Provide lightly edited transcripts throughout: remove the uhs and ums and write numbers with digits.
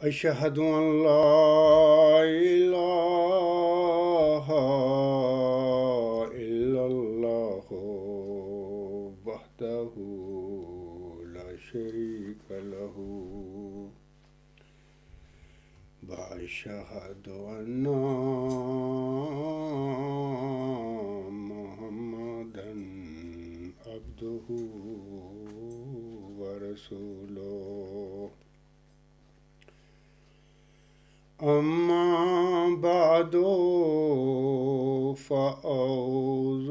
أشهد أن لا إله إلا الله وحده لا شريك له وأشهد أن محمدا عبده ورسوله أما بعد فأعوذ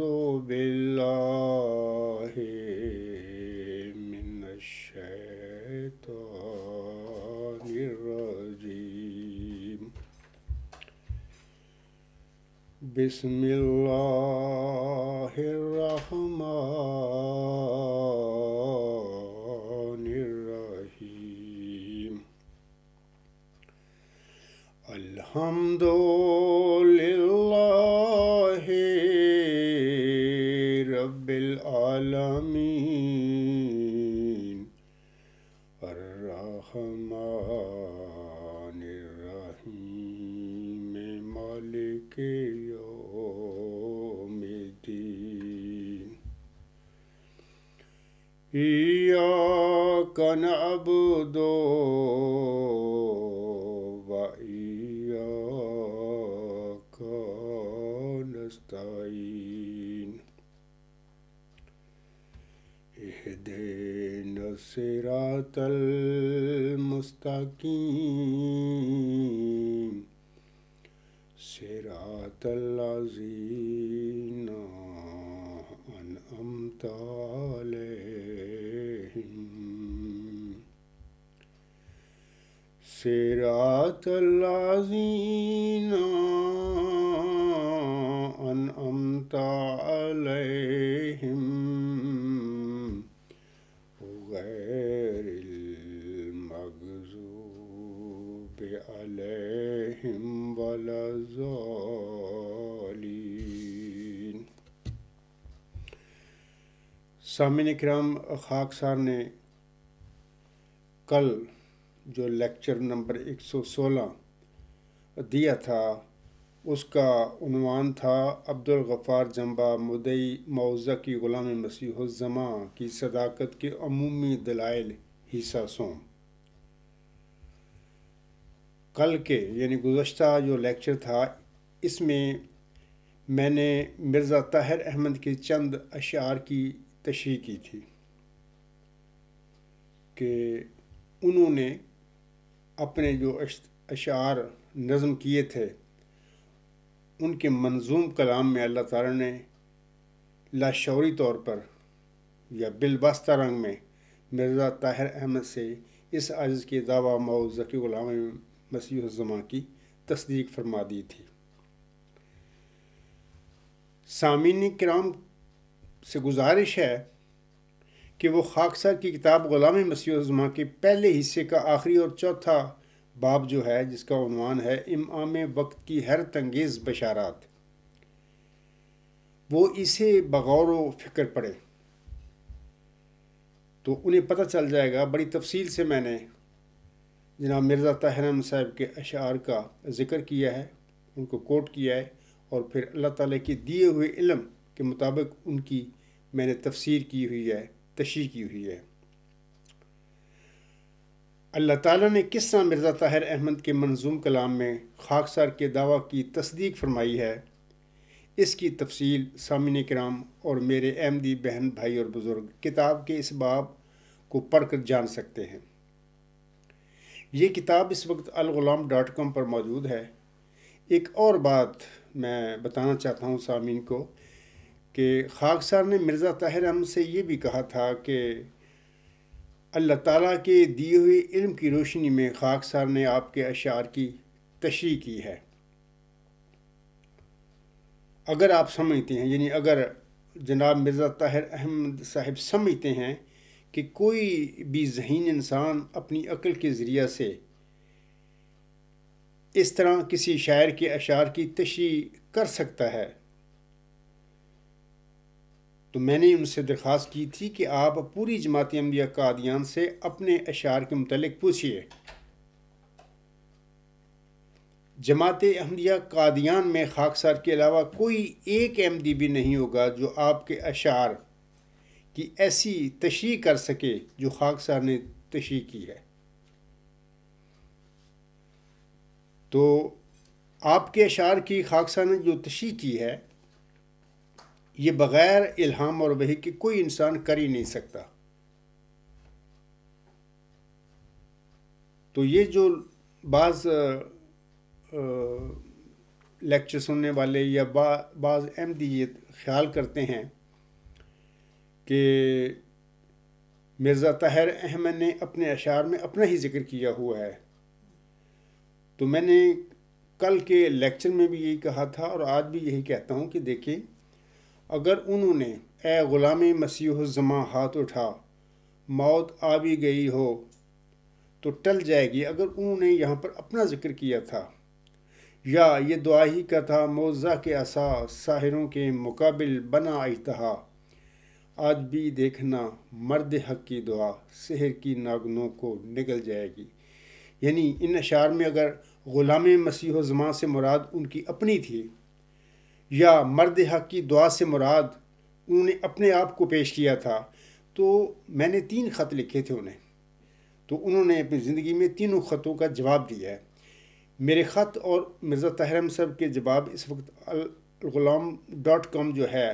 بالله من الشيطان الرجيم بسم الله الرحمن الرحيم الحمد لله رب العالمين الرحمن الرحيم مالك يوم الدين إياك نعبد وإياك نستعين اهدنا الصراط المستقيم صراط الذين أنعمت عليهم صراط الذين أنعمت عليهم غير المغضوب عليهم ولا الضالين۔ سامعین کرام، خاکسار نے کل جو لیکچر نمبر 116 دیا تھا اس کا عنوان تھا عبدالغفار جنبہ مدعی معوضہ کی غلام مسیح الزماں کی صداقت کے عمومی دلائل حصہ سوم۔ کل کے یعنی گزشتہ جو لیکچر تھا اس میں میں نے مرزا طاہر احمد کے چند اشعار کی تشریح کی تھی کہ انہوں نے اپنے جو اشعار نظم کیے تھے ان کے منظوم کلام میں اللہ تعالیٰ نے لاشعوری طور پر یا بالواسطہ رنگ میں مرزا طاہر احمد سے اس عجز کے دعویٰ معوضہ کی غلام مسیح الزماں کی تصدیق فرما دی تھی۔ سامعین کرام سے گزارش ہے کہ وہ خاکسار کی کتاب غلام مسیح الزماں کے پہلے حصے کا آخری اور چوتھا باب جو ہے جس کا عنوان ہے امام وقت کی حیرت انگیز بشارات، وہ اسے بغور و فکر پڑھے تو انہیں پتہ چل جائے گا۔ بڑی تفصیل سے میں نے جناب مرزا طاہر احمد صاحب کے اشعار کا ذکر کیا ہے، ان کو کوٹ کیا ہے، اور پھر اللہ تعالیٰ کے دیے ہوئے علم کے مطابق ان کی میں نے تفسیر کی ہوئی ہے، تشریح کی ہوئی ہے۔ اللہ تعالیٰ نے کس طرح مرزا طاہر احمد کے منظوم کلام میں خاکسار کے دعویٰ کی تصدیق فرمائی ہے، اس کی تفصیل سامعین کرام اور میرے احمدی بہن بھائی اور بزرگ کتاب کے اس باب کو پڑھ کر جان سکتے ہیں۔ یہ کتاب اس وقت الغلام.com پر موجود ہے۔ ایک اور بات میں بتانا چاہتا ہوں سامعین کو کہ خاکسار نے مرزا طاہر احمد سے یہ بھی کہا تھا کہ اللہ تعالیٰ کے دیے ہوئے علم کی روشنی میں خاکسار نے آپ کے اشعار کی تشریح کی ہے۔ اگر آپ سمجھتے ہیں، یعنی اگر جناب مرزا طاہر احمد صاحب سمجھتے ہیں کہ کوئی بھی ذہین انسان اپنی عقل کے ذریعہ سے اس طرح کسی شاعر کے اشعار کی تشریح کر سکتا ہے، تو میں نے ان سے درخواست کی تھی کہ آپ پوری جماعت احمدیہ قادیان سے اپنے اشعار کے متعلق پوچھئے، جماعت احمدیہ قادیان میں خاکسار کے علاوہ کوئی ایک احمدی بھی نہیں ہوگا جو آپ کے اشعار کی ایسی تشریح کر سکے جو خاکسار نے تشریح کی ہے۔ تو آپ کے اشعار کی خاکسار نے جو تشریح کی ہے، یہ بغیر الہام اور وحی کے کوئی انسان کر ہی نہیں سکتا۔ تو یہ جو بعض لیکچر سننے والے یا بعض احمدی یہ خیال کرتے ہیں کہ مرزا طاہر احمد نے اپنے اشعار میں اپنا ہی ذکر کیا ہوا ہے، تو میں نے کل کے لیکچر میں بھی یہی کہا تھا اور آج بھی یہی کہتا ہوں کہ دیکھیں، اگر انہوں نے اے غلام مسیح الزماں ہاتھ اٹھا موت آ بھی گئی ہو تو ٹل جائے گی، اگر انہوں نے یہاں پر اپنا ذکر کیا تھا، یا یہ دعا ہی کا تھا موزہ کے عصا ساحروں کے مقابل بنا اجتہا، آج بھی دیکھنا مرد حق کی دعا سحر کی ناگنوں کو نگل جائے گی۔ یعنی ان اشعار میں اگر غلام مسیح الزماں سے مراد ان کی اپنی تھی، یا مرد حق کی دعا سے مراد انہوں نے اپنے آپ کو پیش کیا تھا، تو میں نے 3 خط لکھے تھے انہیں، تو انہوں نے اپنی زندگی میں تینوں خطوں کا جواب دیا ہے۔ میرے خط اور مرزا طاہر احمد صاحب کے جواب اس وقت الغلام.com جو ہے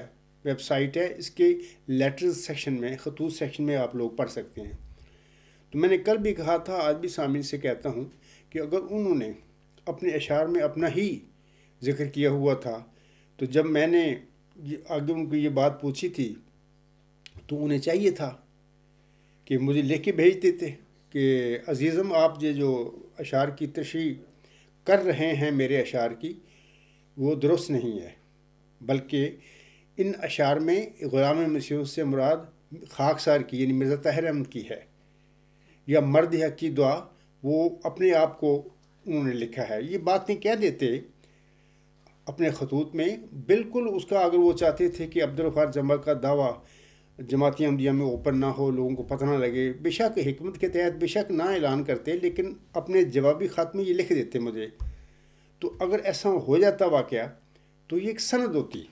ویب سائٹ ہے، اس کے لیٹرز سیکشن میں، خطوط سیکشن میں آپ لوگ پڑھ سکتے ہیں۔ تو میں نے کل بھی کہا تھا، آج بھی سامعین سے کہتا ہوں کہ اگر انہوں نے اپنے اشعار میں اپنا ہی ذکر کیا ہوا تھا، تو جب میں نے آگے ان کو یہ بات پوچھی تھی تو انہیں چاہیے تھا کہ مجھے لکھ کے بھیج دیتے کہ عزیزم آپ یہ جو اشعار کی تشریح کر رہے ہیں میرے اشعار کی، وہ درست نہیں ہے، بلکہ ان اشعار میں غلام مسیح سے مراد خاکسار کی یعنی مرزا طاہر احمد کی ہے، یا مرد حق کی دعا وہ اپنے آپ کو انہوں نے لکھا ہے۔ یہ باتیں کہہ دیتے اپنے خطوط میں، بالکل اس کا اگر وہ چاہتے تھے کہ عبدالغفار جمعہ کا دعویٰ جماعت احمدیہ میں اوپن نہ ہو، لوگوں کو پتہ نہ لگے، بے شک حکمت کے تحت بے شک نہ اعلان کرتے، لیکن اپنے جوابی خط میں یہ لکھ دیتے مجھے۔ تو اگر ایسا ہو جاتا واقعہ تو یہ ایک سند ہوتی۔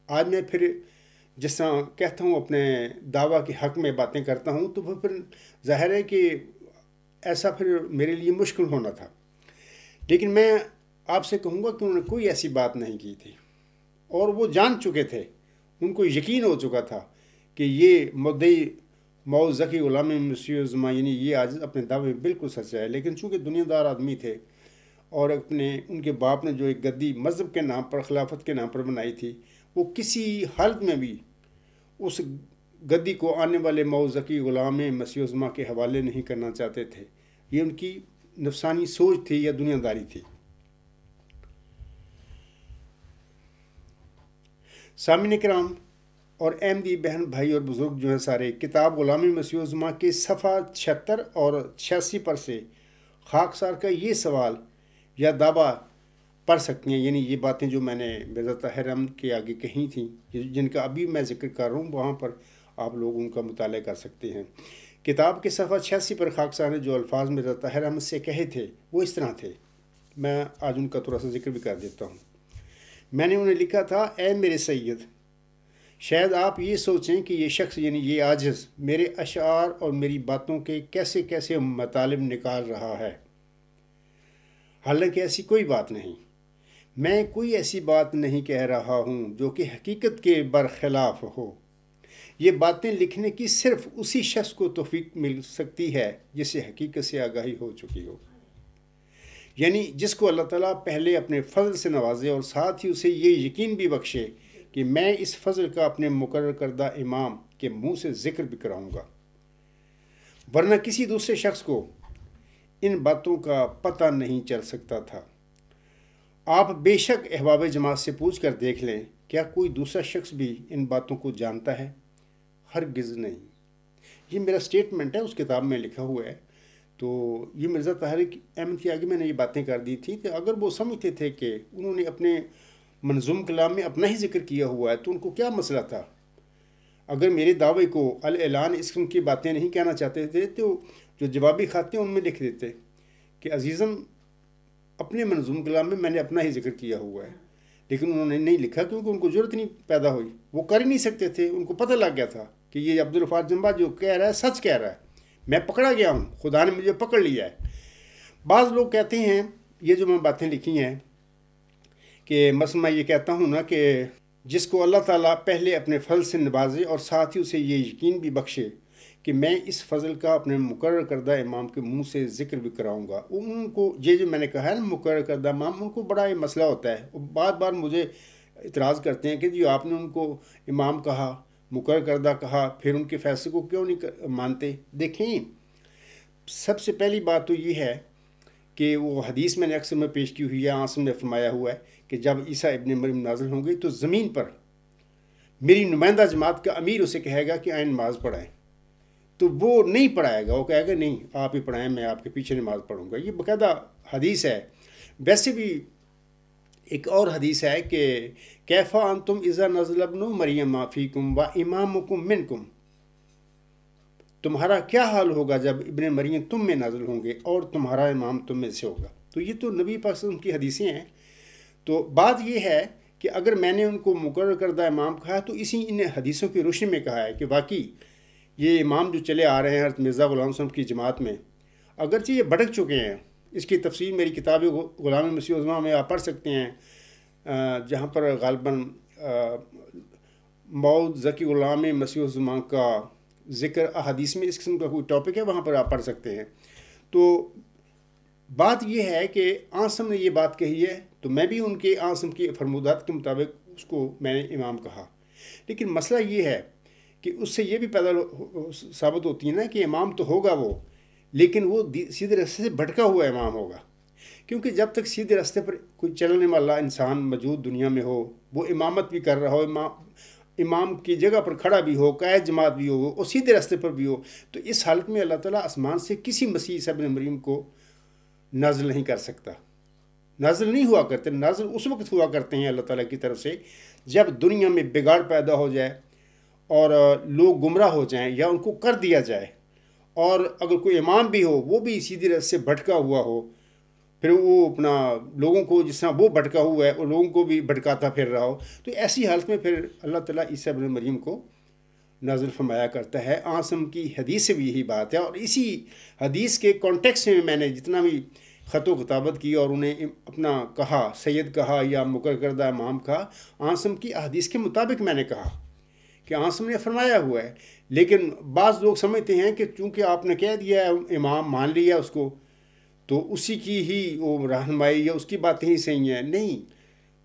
آج میں پھر جس طرح کہتا ہوں اپنے دعویٰ کے حق میں باتیں کرتا ہوں، تو وہ پھر ظاہر ہے کہ ایسا پھر میرے لیے مشکل ہونا تھا، لیکن میں آپ سے کہوں گا کہ انہوں نے کوئی ایسی بات نہیں کی تھی، اور وہ جان چکے تھے، ان کو یقین ہو چکا تھا کہ یہ مدعی موز ذکی غلام مسیح الزماں یعنی یہ عاجز اپنے دعوے میں بالکل سچا ہے، لیکن چونکہ دنیا دار آدمی تھے اور ان کے باپ نے جو ایک گدی مذہب کے نام پر، خلافت کے نام پر بنائی تھی، وہ کسی حالت میں بھی اس گدی کو آنے والے موز ذکی غلام مسیح الزماں کے حوالے نہیں کرنا چاہتے تھے۔ یہ ان کی نفسانی سوچ تھی یا دنیا داری تھی۔ سامعین کرام اور احمدی بہن بھائی اور بزرگ جو ہیں سارے، کتاب غلام مسیح الزماں کے صفحہ 76 اور 86 پر سے خاکسار کا یہ سوال یا دعویٰ پڑھ سکتی ہیں، یعنی یہ باتیں جو میں نے مرزا طاہر احمد کے آگے کہی تھیں، جن کا ابھی میں ذکر کر رہا ہوں، وہاں پر آپ لوگ ان کا مطالعہ کر سکتے ہیں۔ کتاب کے صفحہ 86 پر خاکسار نے جو الفاظ مرزا طاہر احمد سے کہے تھے وہ اس طرح تھے، میں آج ان کا تھوڑا سا ذکر بھی کر دیتا ہوں۔ میں نے انہیں لکھا تھا، اے میرے سید، شاید آپ یہ سوچیں کہ یہ شخص یعنی یہ عاجز میرے اشعار اور میری باتوں کے کیسے کیسے مطالب نکال رہا ہے، حالانکہ ایسی کوئی بات نہیں۔ میں کوئی ایسی بات نہیں کہہ رہا ہوں جو کہ حقیقت کے برخلاف ہو۔ یہ باتیں لکھنے کی صرف اسی شخص کو توفیق مل سکتی ہے جسے حقیقت سے آگاہی ہو چکی ہو، یعنی جس کو اللہ تعالیٰ پہلے اپنے فضل سے نوازے اور ساتھ ہی اسے یہ یقین بھی بخشے کہ میں اس فضل کا اپنے مقرر کردہ امام کے منہ سے ذکر بھی کراؤں گا، ورنہ کسی دوسرے شخص کو ان باتوں کا پتہ نہیں چل سکتا تھا۔ آپ بے شک احباب جماعت سے پوچھ کر دیکھ لیں، کیا کوئی دوسرا شخص بھی ان باتوں کو جانتا ہے؟ ہرگز نہیں۔ یہ میرا سٹیٹمنٹ ہے، اس کتاب میں لکھا ہوا ہے۔ تو یہ مرزا طاہر احمد کے آگے میں نے یہ باتیں کر دی تھی کہ اگر وہ سمجھتے تھے کہ انہوں نے اپنے منظوم کلام میں اپنا ہی ذکر کیا ہوا ہے تو ان کو کیا مسئلہ تھا؟ اگر میرے دعوے کو الاعلان اس قسم کی باتیں نہیں کہنا چاہتے تھے تو جو جوابی خط ہیں ان میں لکھ دیتے کہ عزیزم اپنے منظوم کلام میں نے اپنا ہی ذکر کیا ہوا ہے، لیکن انہوں نے نہیں لکھا کیونکہ ان کو ضرورت نہیں پیدا ہوئی، وہ کر ہی نہیں سکتے تھے، ان کو پتہ لگ گیا تھا کہ یہ عبدالغفار جنبا جو کہہ رہا ہے سچ کہہ رہا ہے، میں پکڑا گیا ہوں، خدا نے مجھے پکڑ لیا ہے۔ بعض لوگ کہتے ہیں یہ جو میں باتیں لکھی ہیں کہ مثلا میں یہ کہتا ہوں نا کہ جس کو اللہ تعالیٰ پہلے اپنے فضل سے نوازے اور ساتھ ہی اسے یہ یقین بھی بخشے کہ میں اس فضل کا اپنے مقرر کردہ امام کے منہ سے ذکر بھی کراؤں گا، ان کو یہ جو میں نے کہا ہے نا مقرر کردہ امام، ان کو بڑا یہ مسئلہ ہوتا ہے، وہ بار بار مجھے اعتراض کرتے ہیں کہ جی آپ نے ان کو امام کہا، مقرر کردہ کہا، پھر ان کے فیصلے کو کیوں نہیں مانتے؟ دیکھیں، سب سے پہلی بات تو یہ ہے کہ وہ حدیث میں نے اکثر میں پیش کی ہوئی ہے، عاصم نے فرمایا ہوا ہے کہ جب عیسیٰ ابن مریم نازل ہوں گے تو زمین پر میری نمائندہ جماعت کا امیر اسے کہے گا کہ آئیں نماز پڑھائیں، تو وہ نہیں پڑھائے گا، وہ کہے گا نہیں آپ ہی پڑھائیں، میں آپ کے پیچھے نماز پڑھوں گا۔ یہ باقاعدہ حدیث ہے۔ ویسے بھی ایک اور حدیث ہے کہ کیفا انتم اذا نزل ابن مریم فیکم و امامکم منکم، تمہارا کیا حال ہوگا جب ابن مریم تم میں نازل ہوں گے اور تمہارا امام تم میں سے ہوگا۔ تو یہ تو نبی پاک صلی اللہ علیہ وسلم کی حدیثیں ہیں۔ تو بات یہ ہے کہ اگر میں نے ان کو مقرر کردہ امام کہا تو اسی ان حدیثوں کی روشنی میں کہا ہے کہ واقعی یہ امام جو چلے آ رہے ہیں حضرت مرزا غلام صاحب کی جماعت میں، اگرچہ یہ بھٹک چکے ہیں، اس کی تفصیل میری کتاب غلام مسیح الزماں میں آپ پڑھ سکتے ہیں، جہاں پر غالباً موعود ذکی غلام مسیح الزماں کا ذکر احادیث میں اس قسم کا کوئی ٹاپک ہے، وہاں پر آپ پڑھ سکتے ہیں۔ تو بات یہ ہے کہ عاصم نے یہ بات کہی ہے تو میں بھی ان کے عاصم کی فرمودات کے مطابق اس کو میں نے امام کہا، لیکن مسئلہ یہ ہے کہ اس سے یہ بھی پیدا ثابت ہوتی ہے نا کہ امام تو ہوگا وہ، لیکن وہ سیدھے راستے سے بھٹکا ہوا امام ہوگا، کیونکہ جب تک سیدھے راستے پر کوئی چلنے والا انسان موجود دنیا میں ہو، وہ امامت بھی کر رہا ہو، امام کی جگہ پر کھڑا بھی ہو، قائد جماعت بھی ہو اور سیدھے راستے پر بھی ہو، تو اس حالت میں اللہ تعالیٰ آسمان سے کسی مسیح عیسیٰ ابن مریم کو نازل نہیں کر سکتا، نازل نہیں ہوا کرتے۔ نازل اس وقت ہوا کرتے ہیں اللہ تعالیٰ کی طرف سے جب دنیا میں بگاڑ پیدا ہو جائے اور لوگ گمراہ ہو جائیں یا ان کو کر دیا جائے، اور اگر کوئی امام بھی ہو وہ بھی سیدھی راستے سے بھٹکا ہوا ہو، پھر وہ اپنا لوگوں کو جس طرح وہ بھٹکا ہوا ہے اور لوگوں کو بھی بھٹکاتا پھر رہا ہو، تو ایسی حالت میں پھر اللہ تعالیٰ عیسیٰ ابن مریم کو نازل فرمایا کرتا ہے۔ عاصم کی حدیث سے بھی یہی بات ہے، اور اسی حدیث کے کانٹیکس میں نے جتنا بھی خط و خطابت کی اور انہیں اپنا کہا، سید کہا یا مقرر کردہ امام کہا، عاصم کی حدیث کے مطابق میں نے کہا کہ عاصم نے فرمایا ہوا ہے۔ لیکن بعض لوگ سمجھتے ہیں کہ چونکہ آپ نے کہہ دیا ہے امام مان لیا اس کو، تو اسی کی ہی وہ رہنمائی یا اس کی باتیں ہی صحیح ہیں۔ نہیں،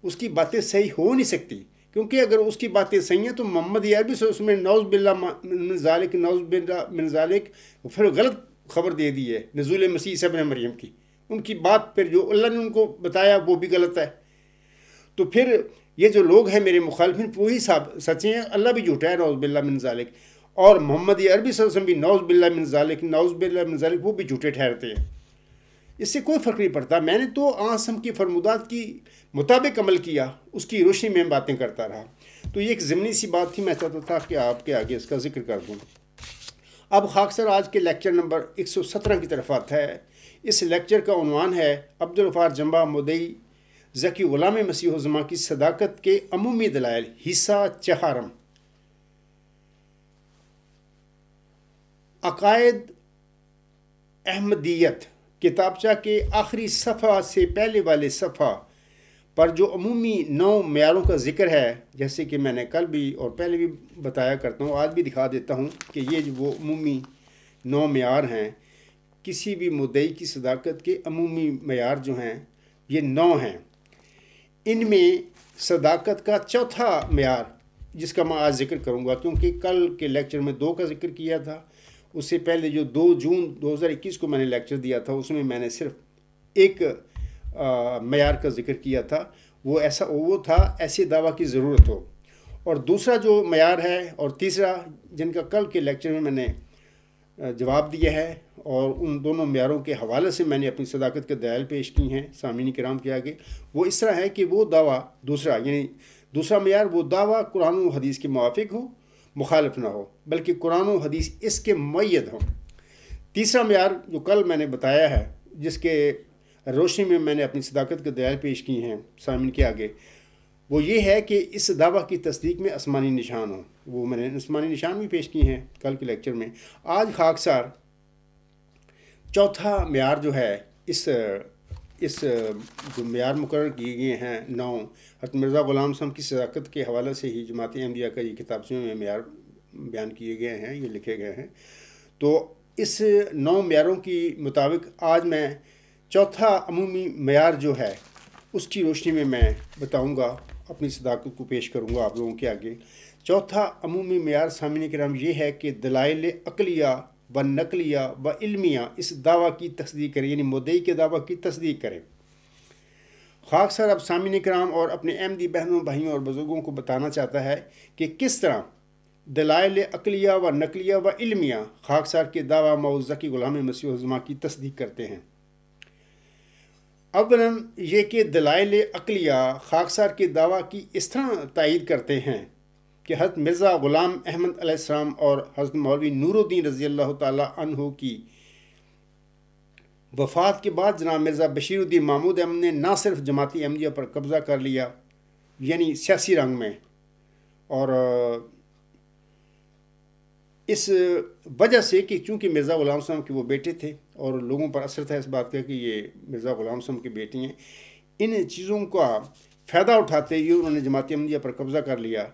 اس کی باتیں صحیح ہو نہیں سکتی، کیونکہ اگر اس کی باتیں صحیح ہیں تو محمد عربی سے اس میں نعوذ باللہ من ذالک، نعوذ باللہ من ذالک، پھر غلط خبر دے دی ہے نزول مسیح عیسیٰ ابن مریم کی، ان کی بات پھر جو اللہ نے ان کو بتایا وہ بھی غلط ہے۔ تو پھر یہ جو لوگ ہیں میرے مخالفین وہی سچے ہیں، اللہ بھی جھوٹا ہے نعوذ باللہ من ذالک، اور محمد عربی صلی اللہ علیہ وسلم بھی نعوذ باللہ من ذالک، نعوذ باللہ من ذالک، وہ بھی جھوٹے ٹھہرتے ہیں۔ اس سے کوئی فرق نہیں پڑتا، میں نے تو عاصم کی فرمودات کی مطابق عمل کیا، اس کی روشنی میں باتیں کرتا رہا۔ تو یہ ایک ضمنی سی بات تھی، میں چاہتا تھا کہ آپ کے آگے اس کا ذکر کر دوں۔ اب خاکسر آج کے لیکچر نمبر 117 کی طرف آتا ہے۔ اس لیکچر کا عنوان ہے عبدالغفار جنبا مدعی ذکی غلام مسیح الزماں کی صداقت کے عمومی دلائل، حصہ چہارم۔ عقائد احمدیت کتابچہ کے آخری صفحہ سے پہلے والے صفحہ پر جو عمومی 9 معیاروں کا ذکر ہے، جیسے کہ میں نے کل بھی اور پہلے بھی بتایا کرتا ہوں، آج بھی دکھا دیتا ہوں کہ یہ وہ عمومی 9 معیار ہیں۔ کسی بھی مدعی کی صداقت کے عمومی معیار جو ہیں یہ 9 ہیں۔ ان میں صداقت کا چوتھا معیار جس کا میں آج ذکر کروں گا، کیونکہ کل کے لیکچر میں 2 کا ذکر کیا تھا، اس سے پہلے جو 2 جون 2021 کو میں نے لیکچر دیا تھا اس میں میں نے صرف ایک معیار کا ذکر کیا تھا، وہ تھا ایسے دعویٰ کی ضرورت ہو، اور دوسرا جو معیار ہے اور تیسرا جن کا کل کے لیکچر میں نے جواب دیا ہے، اور ان دونوں معیاروں کے حوالے سے میں نے اپنی صداقت کے دلائل پیش کی ہیں سامعین کرام کے آگے، وہ اس طرح ہے کہ وہ دعویٰ دوسرا معیار وہ دعویٰ قرآن و حدیث کے موافق ہو، مخالف نہ ہو، بلکہ قرآن و حدیث اس کے مؤید ہوں۔ تیسرا معیار جو کل میں نے بتایا ہے، جس کے روشنی میں میں نے اپنی صداقت کے دلائل پیش کی ہیں سامعین کے آگے، وہ یہ ہے کہ اس دعویٰ کی تصدیق میں آسمانی نشان ہوں۔ وہ میں نے آسمانی نشان بھی پیش کیے ہیں کل کے لیکچر میں۔ آج خاکسار چوتھا معیار جو ہے، اس جو معیار مقرر کیے گئے ہیں 9 حضرت مرزا غلام صاحب کی صداقت کے حوالے سے ہی جماعت احمدیہ کا یہ کتابوں میں معیار بیان کیے گئے ہیں، یہ لکھے گئے ہیں۔ تو اس 9 معیاروں کی مطابق آج میں چوتھا عمومی معیار جو ہے اس کی روشنی میں میں بتاؤں گا، اپنی صداقت کو پیش کروں گا آپ لوگوں کے آگے۔ چوتھا عمومی معیار سامعین کرام یہ ہے کہ دلائل عقلیہ و نقلیہ و علمیہ اس دعویٰ کی تصدیق کریں، یعنی مدعی کے دعویٰ کی تصدیق کریں۔ خاکسار اب سامعین کرام اور اپنے احمدی بہنوں، بھائیوں اور بزرگوں کو بتانا چاہتا ہے کہ کس طرح دلائل عقلیہ و نقلیہ و علمیہ خاکسار کے دعویٰ موعود ذکی غلام مسیح الزماں کی تصدیق کرتے ہیں۔ اولاً یہ کہ دلائل عقلیہ خاکسار کے دعویٰ کی اس طرح تائید کرتے ہیں کہ حضرت مرزا غلام احمد علیہ السلام اور حضرت مولوی نور الدین رضی اللہ تعالیٰ عنہ کی وفات کے بعد جناب مرزا بشیر الدین محمود احمد نے نہ صرف جماعتی احمدیہ پر قبضہ کر لیا، یعنی سیاسی رنگ میں، اور اس وجہ سے کہ چونکہ مرزا غلام صاحب کے وہ بیٹے تھے اور لوگوں پر اثر تھا اس بات کا کہ یہ مرزا غلام صاحب کی بیٹی ہیں، ان چیزوں کا فائدہ اٹھاتے ہوئے انہوں نے جماعت احمدیہ پر قبضہ کر لیا،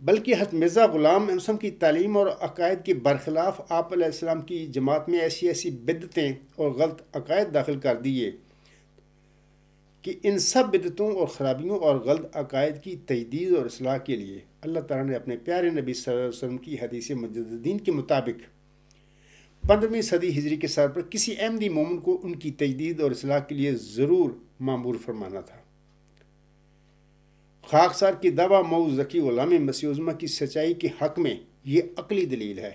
بلکہ حضرت مرزا غلام احمد صاحب کی تعلیم اور عقائد کے برخلاف آپ علیہ السلام کی جماعت میں ایسی بدعتیں اور غلط عقائد داخل کر دیے کہ ان سب بدعتوں اور خرابیوں اور غلط عقائد کی تجدید اور اصلاح کے لیے اللہ تعالیٰ نے اپنے پیارے نبی صلی اللہ علیہ وسلم کی حدیث مجددین کے مطابق 15ویں صدی ہجری کے سر پر کسی احمدی مومن کو ان کی تجدید اور اصلاح کے لیے ضرور مامور فرمانا تھا۔ خاکسار کی دعویٰ موعود ذکی غلام مسیح الزماں کی سچائی کے حق میں یہ عقلی دلیل ہے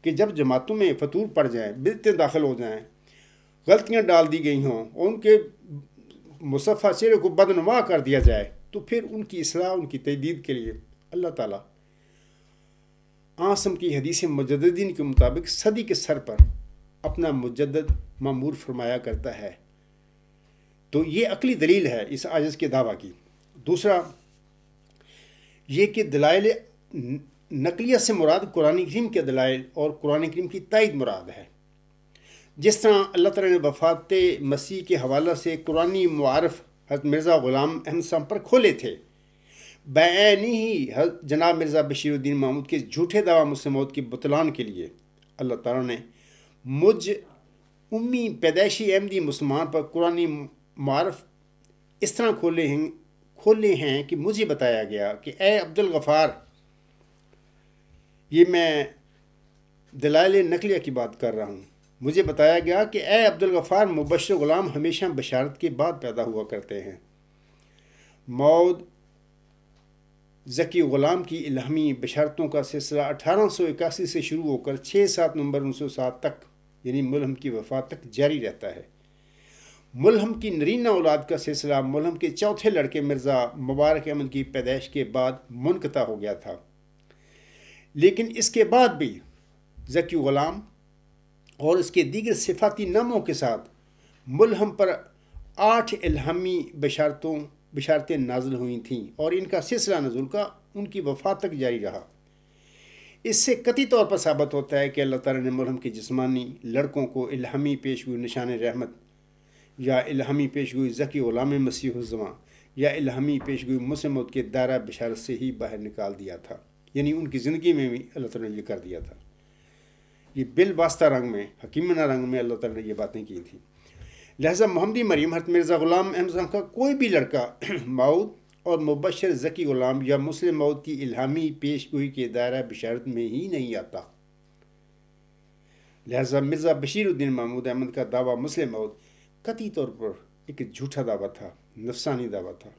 کہ جب جماعتوں میں فتور پڑ جائیں، بدعتیں داخل ہو جائیں، غلطیاں ڈال دی گئی ہوں اور ان کے مصفحہ چہرے کو بدنما کر دیا جائے، تو پھر ان کی اصلاح، ان کی تجدید کے لیے اللہ تعالیٰ آسم کی حدیث مجددین کے مطابق صدی کے سر پر اپنا مجدد مامور فرمایا کرتا ہے۔ تو یہ عقلی دلیل ہے اس عاجز کے دعویٰ کی۔ دوسرا یہ کہ دلائل نقلیہ سے مراد قرآن کریم کے دلائل اور قرآن کریم کی تائید مراد ہے۔ جس طرح اللہ تعالیٰ نے وفات مسیح کے حوالہ سے قرآنی معارف حضرت مرزا غلام احمد صاحب پر کھولے تھے، بعین ہی جناب مرزا بشیر الدین محمود کے جھوٹے دعویٰ مسلم موت کے بطلان کے لیے اللہ تعالیٰ نے مجھ امی پیدائشی احمدی مسلمان پر قرآنی معارف اس طرح کھولے ہیں کہ مجھے بتایا گیا کہ اے عبدالغفار، یہ میں دلائل نقلیہ کی بات کر رہا ہوں، مجھے بتایا گیا کہ اے عبدالغفار، مبشر غلام ہمیشہ بشارت کے بعد پیدا ہوا کرتے ہیں۔ موعود ذکی غلام کی الہامی بشارتوں کا سلسلہ 1881 سے شروع ہو کر 6-7 نومبر 1907 تک، یعنی ملہم کی وفات تک جاری رہتا ہے۔ ملہم کی نرینہ اولاد کا سلسلہ ملہم کے چوتھے لڑکے مرزا مبارک احمد کی پیدائش کے بعد منقطع ہو گیا تھا، لیکن اس کے بعد بھی ذکی غلام اور اس کے دیگر صفاتی ناموں کے ساتھ ملہم پر 8 الہامی بشارتیں نازل ہوئی تھیں اور ان کا سلسلہ نزول کا ان کی وفات تک جاری رہا۔ اس سے قطعی طور پر ثابت ہوتا ہے کہ اللہ تعالیٰ نے ملہم کے جسمانی لڑکوں کو الہامی پیشگوئی نشان رحمت یا الہامی پیشگوئی ذکی غلام مسیح الزماں یا الہامی پیشگوئی مسلم موت کے دائرہ بشارت سے ہی باہر نکال دیا تھا، یعنی ان کی زندگی میں بھی اللہ تعالیٰ نے یہ کر دیا تھا۔ یہ بالواسطہ رنگ میں، حکیمانہ رنگ میں اللہ تعالیٰ نے یہ باتیں کی تھیں۔ لہذا محمدی مریم حضرت مرزا غلام احمد صاحب کا کوئی بھی لڑکا موعود اور مبشر ذکی غلام یا مسلم موت کی الہامی پیشگوئی کے دائرہ بشارت میں ہی نہیں آتا۔ لہذا مرزا بشیر الدین محمود احمد کا دعویٰ مسلم موت قطعی طور پر ایک جھوٹا دعویٰ تھا، نفسانی دعویٰ تھا۔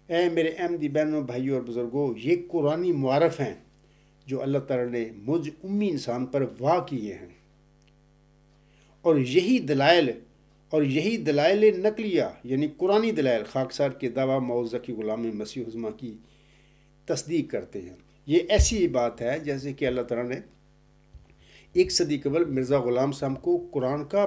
اے میرے احمدی بہنوں، بھائیوں اور بزرگوں، یہ قرآنی معارف ہیں جو اللہ تعالیٰ نے مجھ امی انسان پر واہ کیے ہیں، اور یہی دلائل نقلیہ یعنی قرآنی دلائل خاکسار کے دعویٰ موعود ذکی غلام مسیح الزماں کی تصدیق کرتے ہیں۔ یہ ایسی بات ہے جیسے کہ اللہ تعالیٰ نے 1 صدی قبل مرزا غلام صاحب کو قرآن کا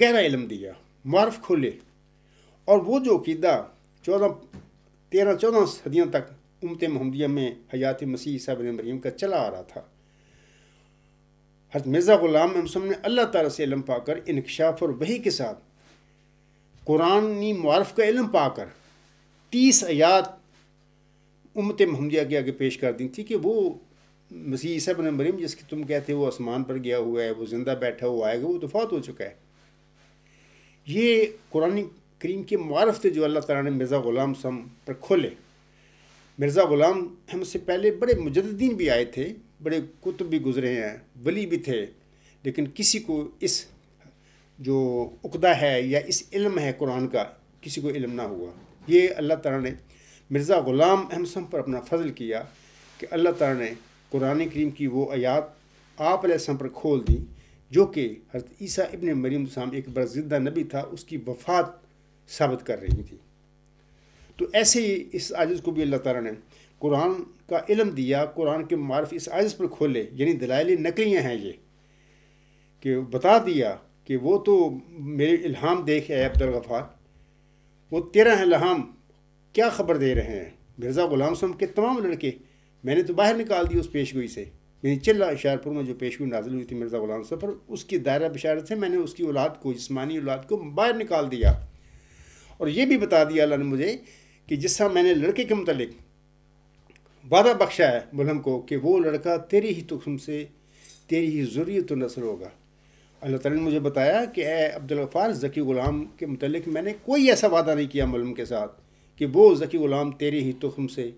گہرا علم دیا، معرف کھولے، اور وہ جو عقیدہ 13-14 صدیوں تک امت محمدیہ میں حیات مسیح عیسیٰ ابن مریم کا چلا آ رہا تھا، حضرت مرزا غلام احمد صاحب نے اللہ تعالیٰ سے علم پا کر انکشاف اور وحی کے ساتھ قرآنی معرف کا علم پا کر 30 آیات امت محمدیہ کے آگے پیش کر دی تھی کہ وہ مسیح عیسیٰ ابن مریم جس کی تم کہتے وہ آسمان پر گیا ہوا ہے، وہ زندہ بیٹھا ہوا آئے گا، وہ تو فوت ہو چکا ہے۔ یہ قرآن کریم کے معرف تھے جو اللہ تعالیٰ نے مرزا غلام صاحب پر کھولے۔ مرزا غلام احمد سے پہلے بڑے مجددین بھی آئے تھے، بڑے کتب بھی گزرے ہیں، ولی بھی تھے، لیکن کسی کو اس جو عقدہ ہے یا اس علم ہے قرآن کا کسی کو علم نہ ہوا۔ یہ اللہ تعالیٰ نے مرزا غلام احمد صاحب پر اپنا فضل کیا کہ اللہ تعالیٰ نے قرآن کریم کی وہ آیات آپ علیہ السلام پر کھول دی جو کہ حضرت عیسیٰ ابن مریم صاحب ایک برزندہ نبی تھا، اس کی وفات ثابت کر رہی تھی۔ تو ایسے ہی اس عاجز کو بھی اللہ تعالیٰ نے قرآن کا علم دیا، قرآن کے معرف اس عاجز پر کھولے، یعنی دلائل نقلیاں ہیں یہ، کہ بتا دیا کہ وہ تو میرے الہام دیکھ ہے عبدالغفار، وہ تیرا الہام کیا خبر دے رہے ہیں۔ مرزا غلام صاحب کے تمام لڑکے میں نے تو باہر نکال دی اس پیشگوئی سے، یعنی چلہ اشارپور میں جو پیشگوئی نازل ہوئی تھی مرزا غلام صاحب پر، اس کی دائرہ بشارت سے میں نے اس کی اولاد کو، جسمانی اولاد کو باہر نکال دیا، اور یہ بھی بتا دیا اللہ نے مجھے کہ جس طرح میں نے لڑکے کے متعلق وعدہ بخشا ہے ملہم کو کہ وہ لڑکا تیری ہی تخم سے، تیری ہی ذریت و نسل ہوگا۔ اللہ تعالیٰ نے مجھے بتایا کہ اے عبدالغفار، ذکی غلام کے متعلق میں نے کوئی ایسا وعدہ نہیں کیا ملہم کے ساتھ کہ وہ ذکی غلام تیری ہی تخم سے،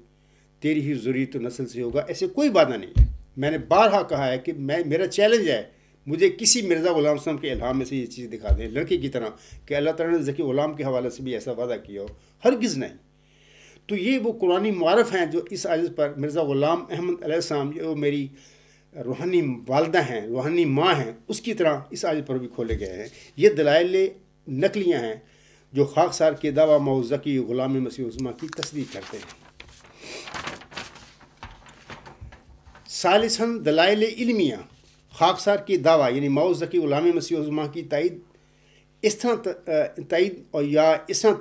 تیری ہی ذریت و نسل سے ہوگا، ایسے کوئی وعدہ نہیں ہے۔ میں نے بارہا کہا ہے کہ میرا چیلنج ہے، مجھے کسی مرزا غلام صاحب کے الہام میں سے یہ چیز دکھا دیں لڑکے کی طرح کہ اللہ تعالیٰ نے ذکی غلام کے حوالے سے بھی ایسا وعدہ کیا ہو، ہرگز نہیں۔ تو یہ وہ قرآنی معرف ہیں جو اس عاجز پر مرزا غلام احمد علیہ السلام جو میری روحانی والدہ ہیں، روحانی ماں ہیں، اس کی طرح اس عاجز پر بھی کھولے گئے ہیں۔ یہ دلائل نقلیاں ہیں جو خاکسار کے دعویٰ مئو ذکی غلام مسیح عظمیٰ کی تصدیق کرتے ہیں۔ ثالثاً دلائل علمیہ خاکسار کی دعویٰ یعنی مئو ذکی غلام مسیح عظمیٰ کی تائید اس طرح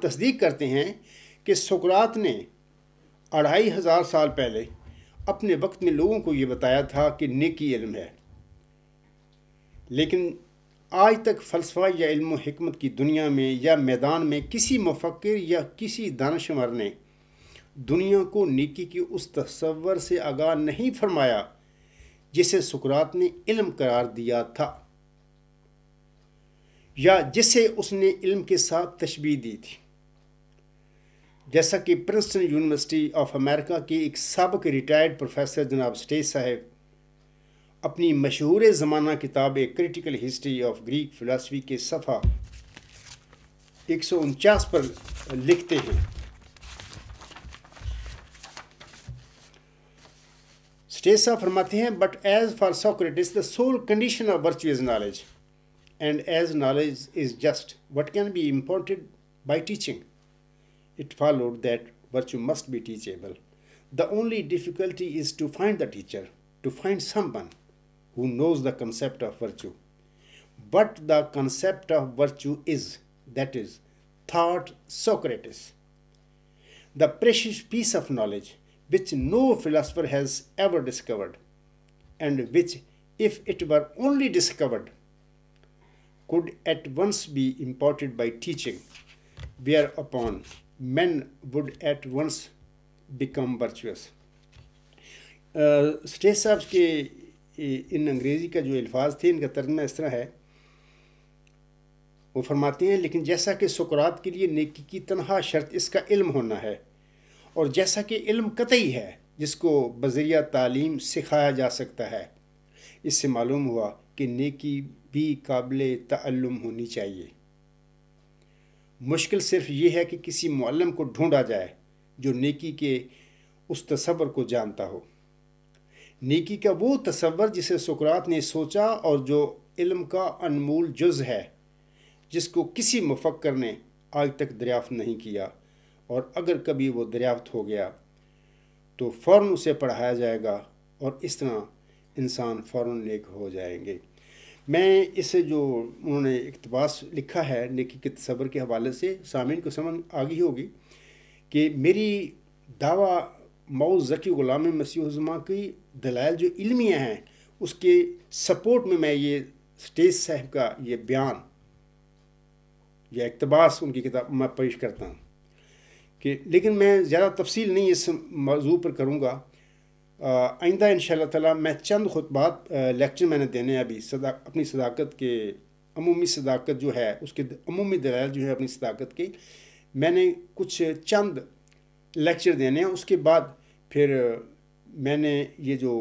تصدیق کرتے ہیں کہ سقراط نے 2500 سال پہلے اپنے وقت میں لوگوں کو یہ بتایا تھا کہ نیکی علم ہے، لیکن آج تک فلسفہ یا علم و حکمت کی دنیا میں یا میدان میں کسی مفکر یا کسی دانشور نے دنیا کو نیکی کی اس تصور سے آگاہ نہیں فرمایا جسے سقراط نے علم قرار دیا تھا، یا جسے اس نے علم کے ساتھ تشبیہ دی تھی، جیسا کہ پرنسٹن یونیورسٹی آف امریکہ کے ایک سابق ریٹائرڈ پروفیسر جناب سٹیج صاحب اپنی مشہور زمانہ کتاب a critical history of Greek philosophy کے صفحہ 149 پر لکھتے ہیں۔ سٹیج صاحب فرماتے ہیں but as far Socrates the sole condition of virtue is knowledge and as knowledge is just what can be imparted by teaching it followed that virtue must be teachable. The only difficulty is to find the teacher, to find someone who knows the concept of virtue. But the concept of virtue is, that is, thought Socrates, the precious piece of knowledge which no philosopher has ever discovered, and which, if it were only discovered, could at once be imparted by teaching, whereupon men would at once become virtuous. Stage صاحب کے ان انگریزی کا جو الفاظ تھے ان کا ترجمہ اس طرح ہے، وہ فرماتے ہیں لیکن جیسا کہ سقراط کے لیے نیکی کی تنہا شرط اس کا علم ہونا ہے، اور جیسا کہ علم قطعی ہے جس کو بذریعہ تعلیم سکھایا جا سکتا ہے، اس سے معلوم ہوا کہ نیکی بھی قابل تعلم ہونی چاہیے۔ مشکل صرف یہ ہے کہ کسی معلم کو ڈھونڈا جائے جو نیکی کے اس تصور کو جانتا ہو۔ نیکی کا وہ تصور جسے سقراط نے سوچا اور جو علم کا انمول جز ہے، جس کو کسی مفکر نے آج تک دریافت نہیں کیا، اور اگر کبھی وہ دریافت ہو گیا تو فوراً اسے پڑھایا جائے گا، اور اس طرح انسان فوراً نیک ہو جائیں گے۔ میں اس سے جو انہوں نے اقتباس لکھا ہے نیکی کے تصور کے حوالے سے سامعین کو سمجھ آ گئی ہوگی کہ میری دعویٰ موعظ ذکی غلام مسیح الزماں کی دلائل جو علمیہ ہیں اس کے سپورٹ میں یہ اسٹیج صاحب کا یہ بیان یا اقتباس ان کی کتاب میں پیش کرتا ہوں کہ لیکن میں زیادہ تفصیل نہیں اس موضوع پر کروں گا. آئندہ انشاءاللہ تعالیٰ میں چند خطبات لیکچر میں نے دینے ابھی اپنی صداقت کے عمومی صداقت جو ہے اس کے عمومی دلائل جو ہے اپنی صداقت کے میں نے کچھ چند لیکچر دینے ہیں. اس کے بعد پھر میں نے یہ جو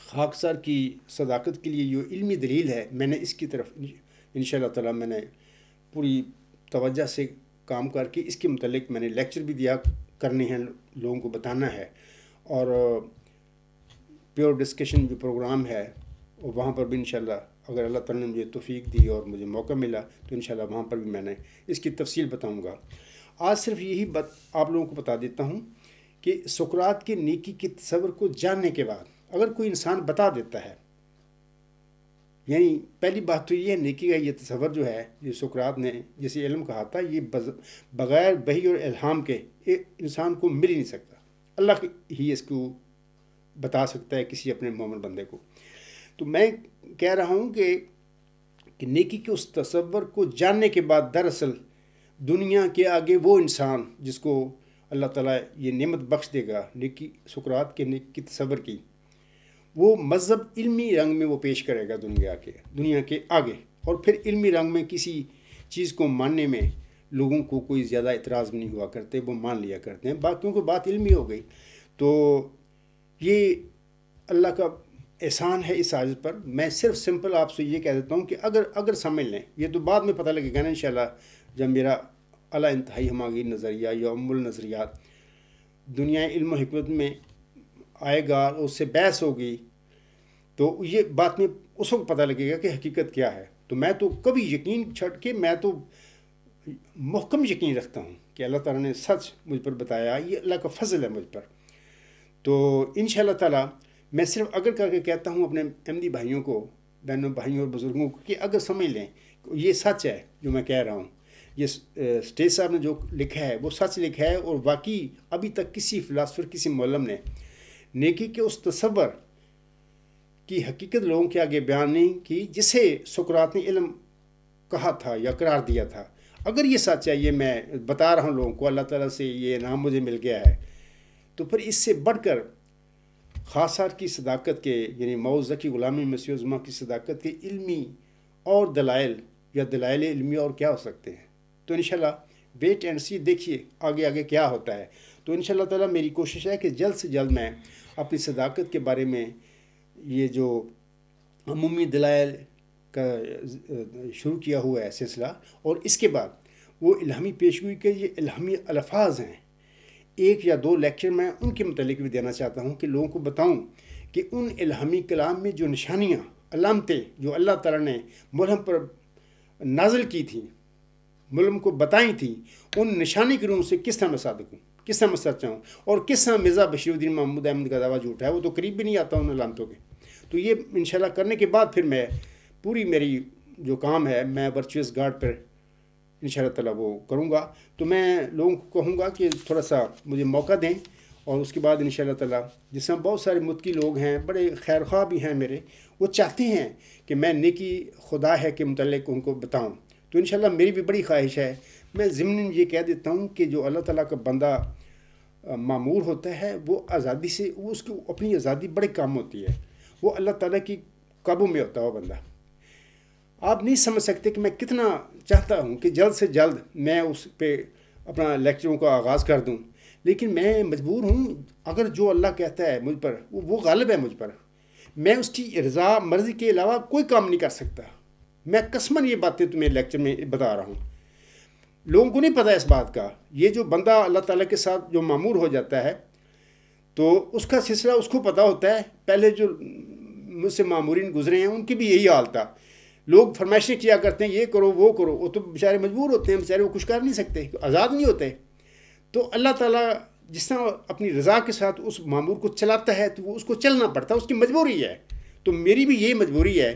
خاکسار کی صداقت کے لیے جو علمی دلیل ہے میں نے اس کی طرف انشاءاللہ تعالیٰ میں نے پوری توجہ سے کام کر کے اس کے متعلق میں نے لیکچر بھی دیا کرنے ہیں, لوگوں کو بتانا ہے. اور پیور ڈسکشن جو پروگرام ہے وہاں پر بھی انشاءاللہ اگر اللہ تعالیٰ نے مجھے توفیق دی اور مجھے موقع ملا تو انشاءاللہ وہاں پر بھی میں نے اس کی تفصیل بتاؤں گا. آج صرف یہی بات آپ لوگوں کو بتا دیتا ہوں کہ سقراط کے نیکی کے تصور کو جاننے کے بعد اگر کوئی انسان بتا دیتا ہے, یعنی پہلی بات تو یہ ہے نیکی کا یہ تصور جو ہے یہ سقراط نے جسے علم کہا تھا یہ بغیر وحی اور الہام کے انسان کو مل ہی نہیں سکتا. اللہ ہی اس کو بتا سکتا ہے کسی اپنے مومن بندے کو. تو میں کہہ رہا ہوں کہ نیکی کے اس تصور کو جاننے کے بعد دراصل دنیا کے آگے وہ انسان جس کو اللہ تعالیٰ یہ نعمت بخش دے گا نیکی سقراط کے نیکی کی تصور کی, وہ مذہب علمی رنگ میں وہ پیش کرے گا دنیا کے آگے, اور پھر علمی رنگ میں کسی چیز کو ماننے میں لوگوں کو کوئی زیادہ اعتراض نہیں ہوا کرتے, وہ مان لیا کرتے ہیں. باقیوں کو بات علمی ہو گئی تو یہ اللہ کا احسان ہے اس عاجز پر. میں صرف سمپل آپ سے یہ کہہ دیتا ہوں کہ اگر سمجھ لیں, یہ تو بعد میں پتہ لگے گا نا انشاءاللہ جب میرا اعلیٰ انتہائی ہماگیر نظریہ یا النظریات دنیا علم و حکمت میں آئے گا اور اس سے بحث ہوگی تو یہ بات میں اس وقت پتہ لگے گا کہ حقیقت کیا ہے. تو میں تو کبھی یقین چھٹ کے میں تو محکم یقین رکھتا ہوں کہ اللہ تعالیٰ نے سچ مجھ پر بتایا, یہ اللہ کا فضل ہے مجھ پر. تو انشاءاللہ تعالیٰ میں صرف اگر کر کے کہتا ہوں اپنے احمدی بھائیوں کو, بہنوں بھائیوں اور بزرگوں کو کہ اگر سمجھ لیں یہ سچ ہے جو میں کہہ رہا ہوں, یہ اسٹیج صاحب نے جو لکھا ہے وہ سچ لکھا ہے, اور واقعی ابھی تک کسی فلاسفر کسی معلم نے نیکی کے اس تصور کی حقیقت لوگوں کے آگے بیان نہیں کی جسے سقراط نے علم کہا تھا یا قرار دیا تھا. اگر یہ سچ ہے, یہ میں بتا رہا ہوں لوگوں کو, اللہ تعالیٰ سے یہ انعام مجھے مل گیا ہے, تو پھر اس سے بڑھ کر خاصار کی صداقت کے یعنی موعظ ذکی غلام مسیح الزماں کی صداقت کے علمی اور دلائل یا دلائل علمی اور کیا ہو سکتے ہیں. تو انشاءاللہ ویٹ اینڈ سی, دیکھیے آگے کیا ہوتا ہے. تو انشاءاللہ تعالیٰ میری کوشش ہے کہ جلد سے جلد میں اپنی صداقت کے بارے میں یہ جو عمومی دلائل کا شروع کیا ہوا ہے سلسلہ, اور اس کے بعد وہ الہامی پیشگوئی کے یہ الہامی الفاظ ہیں, ایک یا دو لیکچر میں ان کے متعلق بھی دینا چاہتا ہوں کہ لوگوں کو بتاؤں کہ ان الہامی کلام میں جو نشانیاں علامتیں جو اللہ تعالیٰ نے ملہم پر نازل کی تھیں, ملہم کو بتائی تھیں, ان نشانی کے روح سے کس طرح میں صادق ہوں, کس طرح میں سچا ہوں, اور کس طرح مرزا بشیر الدین محمود احمد کا دعویٰ جھوٹا ہے, وہ تو قریب بھی نہیں آتا ان علامتوں کے. تو یہ انشاءاللہ کرنے کے بعد پھر میں پوری میری جو کام ہے میں ورچوئس گارڈ پر انشاءاللہ تعالیٰ وہ کروں گا. تو میں لوگوں کو کہوں گا کہ تھوڑا سا مجھے موقع دیں, اور اس کے بعد انشاءاللہ تعالیٰ جس طرح بہت سارے متقی لوگ ہیں, بڑے خیر خواہ بھی ہیں میرے, وہ چاہتے ہیں کہ میں نیکی خدا ہے کے متعلق ان کو بتاؤں. تو انشاءاللہ میری بھی بڑی خواہش ہے. میں ضمن یہ کہہ دیتا ہوں کہ جو اللہ تعالیٰ کا بندہ معمور ہوتا ہے وہ آزادی سے, وہ اس کی اپنی آزادی بڑے کام ہوتی ہے, وہ اللہ تعالیٰ کی قابو میں ہوتا ہے وہ بندہ. آپ نہیں سمجھ سکتے کہ میں کتنا چاہتا ہوں کہ جلد سے جلد میں اس پہ اپنا لیکچروں کا آغاز کر دوں, لیکن میں مجبور ہوں. اگر جو اللہ کہتا ہے مجھ پر وہ غالب ہے مجھ پر, میں اس کی رضا مرضی کے علاوہ کوئی کام نہیں کر سکتا. میں قسماً یہ باتیں تمہیں لیکچر میں بتا رہا ہوں. لوگوں کو نہیں پتہ اس بات کا. یہ جو بندہ اللہ تعالیٰ کے ساتھ جو معمور ہو جاتا ہے تو اس کا سلسلہ اس کو پتہ ہوتا ہے. پہلے جو مجھ سے معمورین گزرے ہیں ان کی بھی یہی حال تھا. لوگ فرمائشیں کیا کرتے ہیں یہ کرو وہ کرو, وہ تو بیچارے مجبور ہوتے ہیں, بیچارے وہ کچھ کر نہیں سکتے, آزاد نہیں ہوتے. تو اللہ تعالیٰ جس طرح اپنی رضا کے ساتھ اس معمور کو چلاتا ہے تو وہ اس کو چلنا پڑتا ہے, اس کی مجبوری ہے. تو میری بھی یہی مجبوری ہے,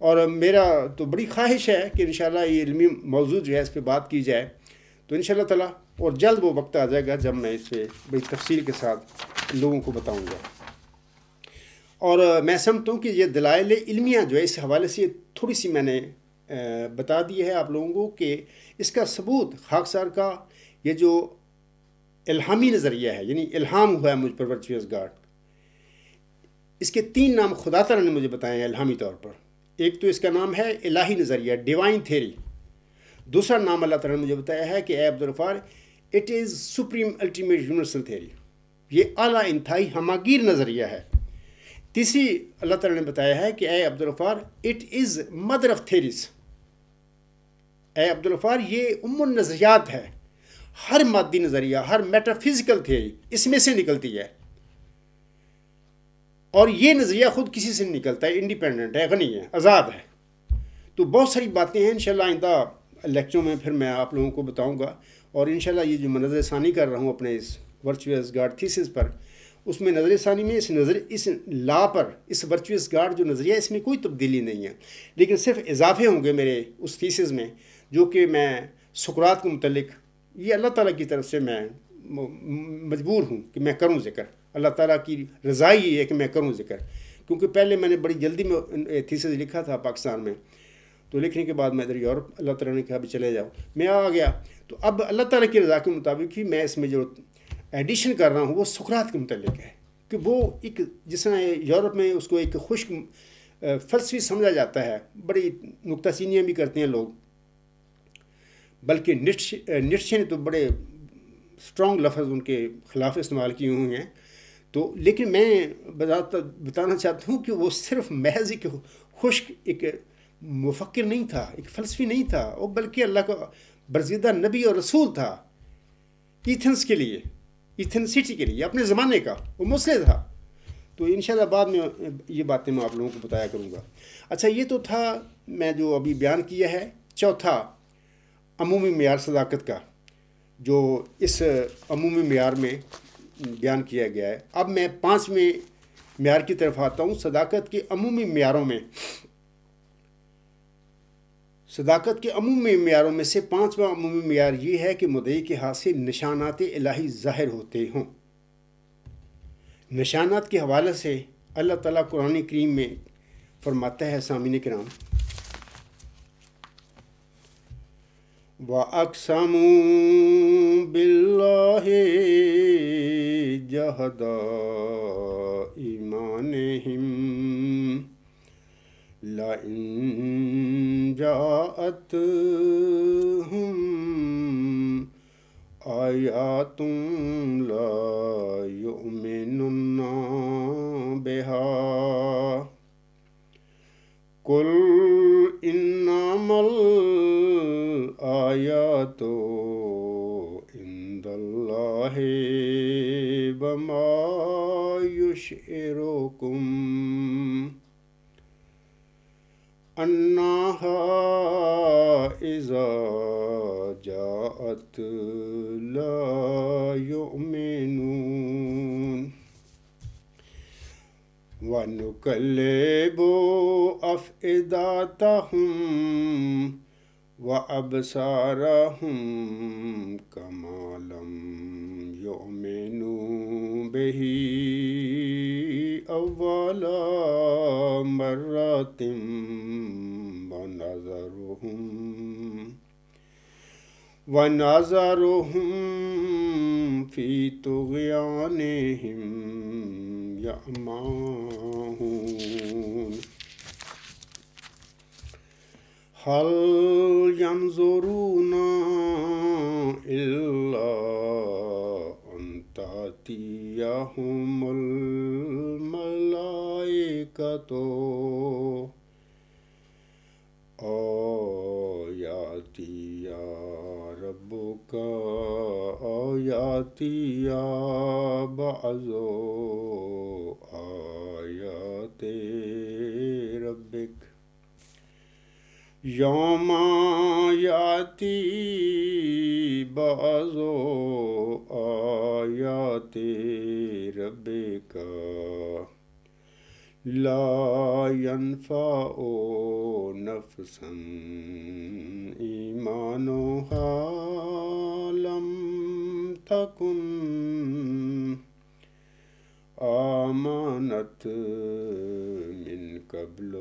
اور میرا تو بڑی خواہش ہے کہ انشاءاللہ یہ علمی موضوع جو ہے اس پہ بات کی جائے، تو انشاءاللہ تعالیٰ اور جلد وہ وقت آ جائے گا جب میں اس پہ بڑی تفصیل کے ساتھ لوگوں کو بتاؤں گا۔ اور میں سمجھتا ہوں کہ یہ دلائل علمیہ جو ہے اس حوالے سے تھوڑی سی میں نے بتا دی ہے آپ لوگوں کو کہ اس کا ثبوت خاکسار کا یہ جو الہامی نظریہ ہے، یعنی الہام ہوا ہے مجھ پر ورچوئس گاڈ، اس کے 3 نام خدا تعالیٰ نے مجھے بتائے ہیں الہامی طور پر۔ ایک تو اس کا نام ہے الہی نظریہ، ڈیوائن تھیری۔ دوسرا نام اللہ تعالیٰ نے مجھے بتایا ہے کہ اے عبدالغفار it is supreme ultimate universal theory, یہ اعلیٰ انتہائی ہماگیر نظریہ ہے۔ تیسری اللہ تعالیٰ نے بتایا ہے کہ اے عبدالغفار it is mother of theories, اے عبدالغفار یہ النظریات ہے، ہر مادی نظریہ، ہر میٹا فزیکل تھیری اس میں سے نکلتی ہے، اور یہ نظریہ خود کسی سے نہیں نکلتا ہے، انڈیپینڈنٹ ہے، غنی ہے، آزاد ہے۔ تو بہت ساری باتیں ہیں انشاءاللہ آئندہ لیکچروں میں پھر میں آپ لوگوں کو بتاؤں گا، اور انشاءاللہ یہ جو میں نظر ثانی کر رہا ہوں اپنے اس ورچوئس گاڈ تھیسس پر، اس میں نظر ثانی میں اس لا پر، اس ورچوئس گاڈ جو نظریہ اس میں کوئی تبدیلی نہیں ہے، لیکن صرف اضافے ہوں گے میرے اس تھیسس میں، جو کہ میں سقراط کے متعلق یہ اللہ تعالیٰ کی طرف سے میں مجبور ہوں کہ میں کروں ذکر، اللہ تعالیٰ کی رضا ہی ہے کہ میں کروں ذکر، کیونکہ پہلے میں نے بڑی جلدی میں تھیسس لکھا تھا پاکستان میں، تو لکھنے کے بعد میں ادھر یورپ اللہ تعالیٰ نے کہا بھی چلے جاؤ، میں آ گیا، تو اب اللہ تعالیٰ کی رضا کے مطابق ہی میں اس میں جو ایڈیشن کر رہا ہوں وہ سقراط کے متعلق ہے، کہ وہ ایک جس طرح یورپ میں اس کو ایک خشک فلسفی سمجھا جاتا ہے، بڑی نکتہ چینیاں بھی کرتے ہیں لوگ، بلکہ نیٹشے نے تو بڑے اسٹرانگ لفظ ان کے خلاف استعمال کیے ہوئے ہیں، تو لیکن میں بتانا چاہتا ہوں کہ وہ صرف محض ایک خشک ایک مفکر نہیں تھا، ایک فلسفی نہیں تھا، وہ بلکہ اللہ کا برگزیدہ نبی اور رسول تھا، ایتھنس کے لیے، ایتھنسٹی کے لیے، اپنے زمانے کا وہ مسلح تھا۔ تو انشاءاللہ بعد میں یہ باتیں میں آپ لوگوں کو بتایا کروں گا۔ اچھا، یہ تو تھا میں جو ابھی بیان کیا ہے، چوتھا عمومی معیار صداقت کا، جو اس عمومی معیار میں بیان کیا گیا ہے۔ اب میں 5ویں معیار کی طرف آتا ہوں۔ صداقت کے عمومی معیاروں میں، صداقت کے عمومی معیاروں میں سے 5واں عمومی معیار یہ ہے کہ مدعی کے ہاتھ سے نشانات الہی ظاہر ہوتے ہوں۔ نشانات کے حوالے سے اللہ تعالیٰ قرآن کریم میں فرماتا ہے، سامعین کرام، وَأَقْسَمُوا بِاللَّهِ جَهْدَ إِيمَانِهِمْ لَئِن جَاءَتْهُمْ آيَاتٌ لَا يُؤْمِنُنَّ بِهَا قُلْ إِنَّمَا الْآيَاتُ عِندَ اللَّهِ وَمَا يُشْعِرُكُمْ أَنَّهَا إِذَا جَاءَتْ لَا يُؤْمِنُونَ وَنُقَلِّبُ أَفْئِدَتَهُمْ وَأَبْصَارَهُمْ كَمَا لَمْ يُؤْمِنُوا بِهِ أَوَّلَ مَرَّةٍ وَنَذَرُهُمْ فِي طُغْيَانِهِمْ يَعْمَهُونَ هَلْ يَنظُرُونَ إِلَّا أَن تَأْتِيَهُمُ الْمَلَائِكَةُ أَوْ يَأْتِيَ رَبُّكَ أَوْ يَأْتِيَ بَعْضُ آيَاتِ رَبِّكَ يَوْمَ يَأْتِي بَعْضُ آيَاتِ رَبِّكَ لا ينفع نفسا إيمانها لم تكن آمنت من قبل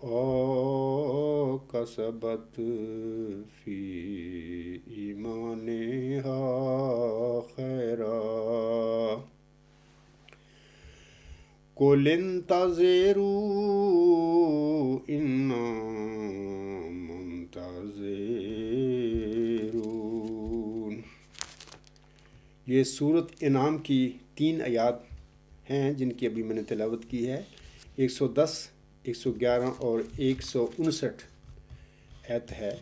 أو كسبت في إيمانها خيرا قل انتظروا إنا منتظرون۔ یہ سورت انعام کی 3 آیات ہیں جن کی ابھی میں نے تلاوت کی ہے۔ 110، 111 اور 159 آیت ہے۔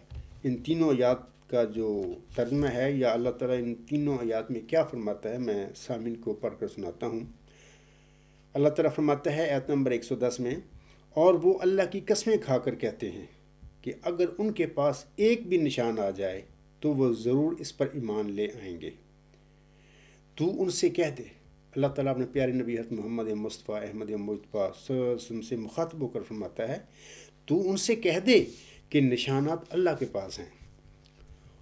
ان تینوں آیات کا جو ترجمہ ہے یا اللہ تعالیٰ ان تینوں آیات میں کیا فرماتا ہے میں سامعین کو پڑھ کر سناتا ہوں۔ اللہ تعالیٰ فرماتا ہے آیت نمبر 110 میں، اور وہ اللہ کی قسمیں کھا کر کہتے ہیں کہ اگر ان کے پاس ایک بھی نشان آ جائے تو وہ ضرور اس پر ایمان لے آئیں گے۔ تو ان سے کہہ دے، اللہ تعالیٰ اپنے پیارے نبی حضرت محمد مصطفیٰ احمد مجتبیٰ صلی اللہ علیہ وسلم سے مخاطب ہو کر فرماتا ہے، تو ان سے کہہ دے کہ نشانات اللہ کے پاس ہیں،